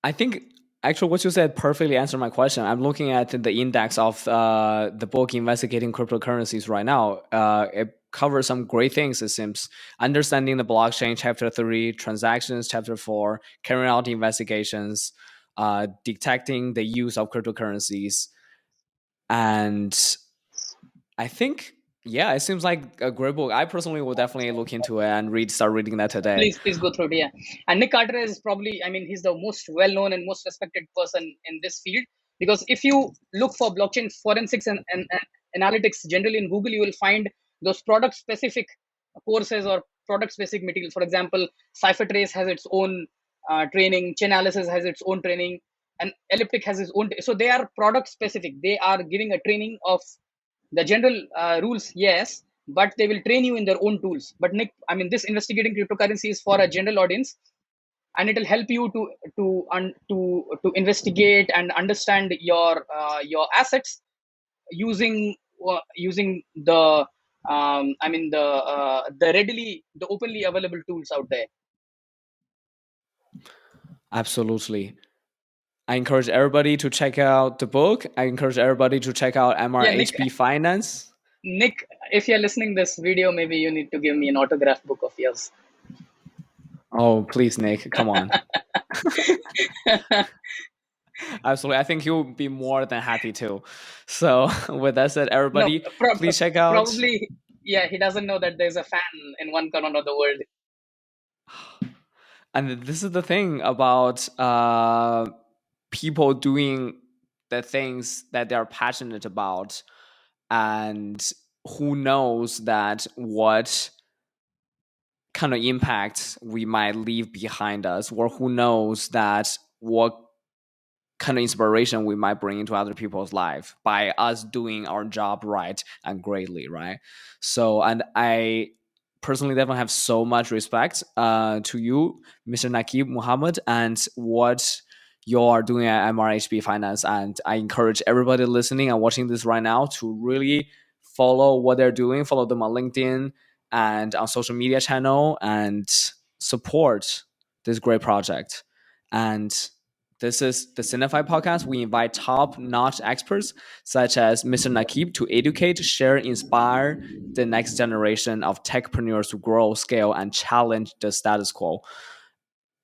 I think actually what you said perfectly answered my question. I'm looking at the index of the book investigating cryptocurrencies right now. It covers some great things. It seems understanding the blockchain, chapter 3, transactions, chapter 4, carrying out investigations, detecting the use of cryptocurrencies, and I think yeah, it seems like a great book. I personally will definitely look into it and start reading that today. Please go through it. Yeah, and Nick Carter is probably, I mean, he's the most well-known and most respected person in this field, because if you look for blockchain forensics and analytics generally in Google, you will find those product-specific courses or product-specific material. For example, CipherTrace has its own training, Chainalysis has its own training, and Elliptic has its own. So they are product-specific. They are giving a training of the general rules, yes, but they will train you in their own tools. But Nick, I mean, this investigating cryptocurrency is for a general audience, and it will help you to investigate and understand your assets using using the openly available tools out there. Absolutely. I encourage everybody to check out the book. I encourage everybody to check out Yeah, Nick, MRHB Finance. Nick, if you're listening this video, maybe you need to give me an autograph book of yours. Oh, please, Nick, come on. Absolutely. I think he'll be more than happy to. So, with that said, No, everybody, please check out. probably, yeah, he doesn't know that there's a fan in one corner of the world. And this is the thing about people doing the things that they're passionate about. And who knows that what kind of impact we might leave behind us, or who knows that what kind of inspiration we might bring into other people's life by us doing our job right and greatly, right? So, and I personally definitely have so much respect to you, Mr. Naquib Mohammed, and what you are doing at MRHB Finance. And I encourage everybody listening and watching this right now to really follow what they're doing, follow them on LinkedIn and on social media channel, and support this great project. And this is the Sinofy podcast. We invite top-notch experts such as Mr. Nakeeb to educate, share, inspire the next generation of techpreneurs to grow, scale, and challenge the status quo.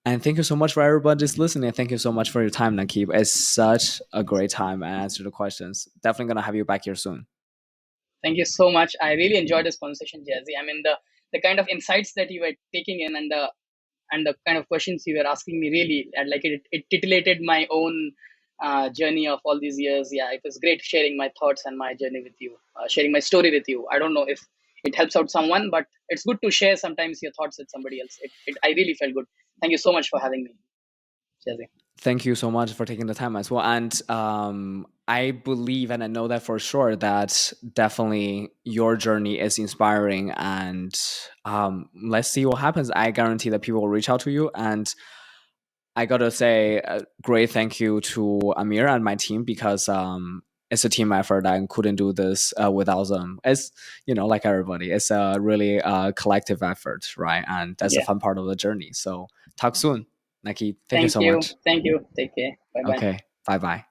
And thank you so much for everybody just listening. Thank you so much for your time, Nakeeb. It's such a great time and answer the questions. Definitely gonna have you back here soon. Thank you so much. I really enjoyed this conversation, Jazzy. I mean, the kind of insights that you were taking in, and the kind of questions you were asking me, really, and like it titillated my own journey of all these years. Yeah, it was great sharing my thoughts and my journey with you, sharing my story with you. I don't know if it helps out someone, but it's good to share sometimes your thoughts with somebody else. I really felt good. Thank you so much for having me, Jazzy. Thank you so much for taking the time as well. And I believe, and I know that for sure, that definitely your journey is inspiring. And let's see what happens. I guarantee that people will reach out to you. And I got to say a great thank you to Amir and my team, because it's a team effort. I couldn't do this without them. It's, like everybody, it's a really collective effort, right? And that's a Yeah. fun part of the journey. So talk soon, Nike. Thank you Thank so you. much. Thank you. Take care. Bye bye. Okay. Bye bye.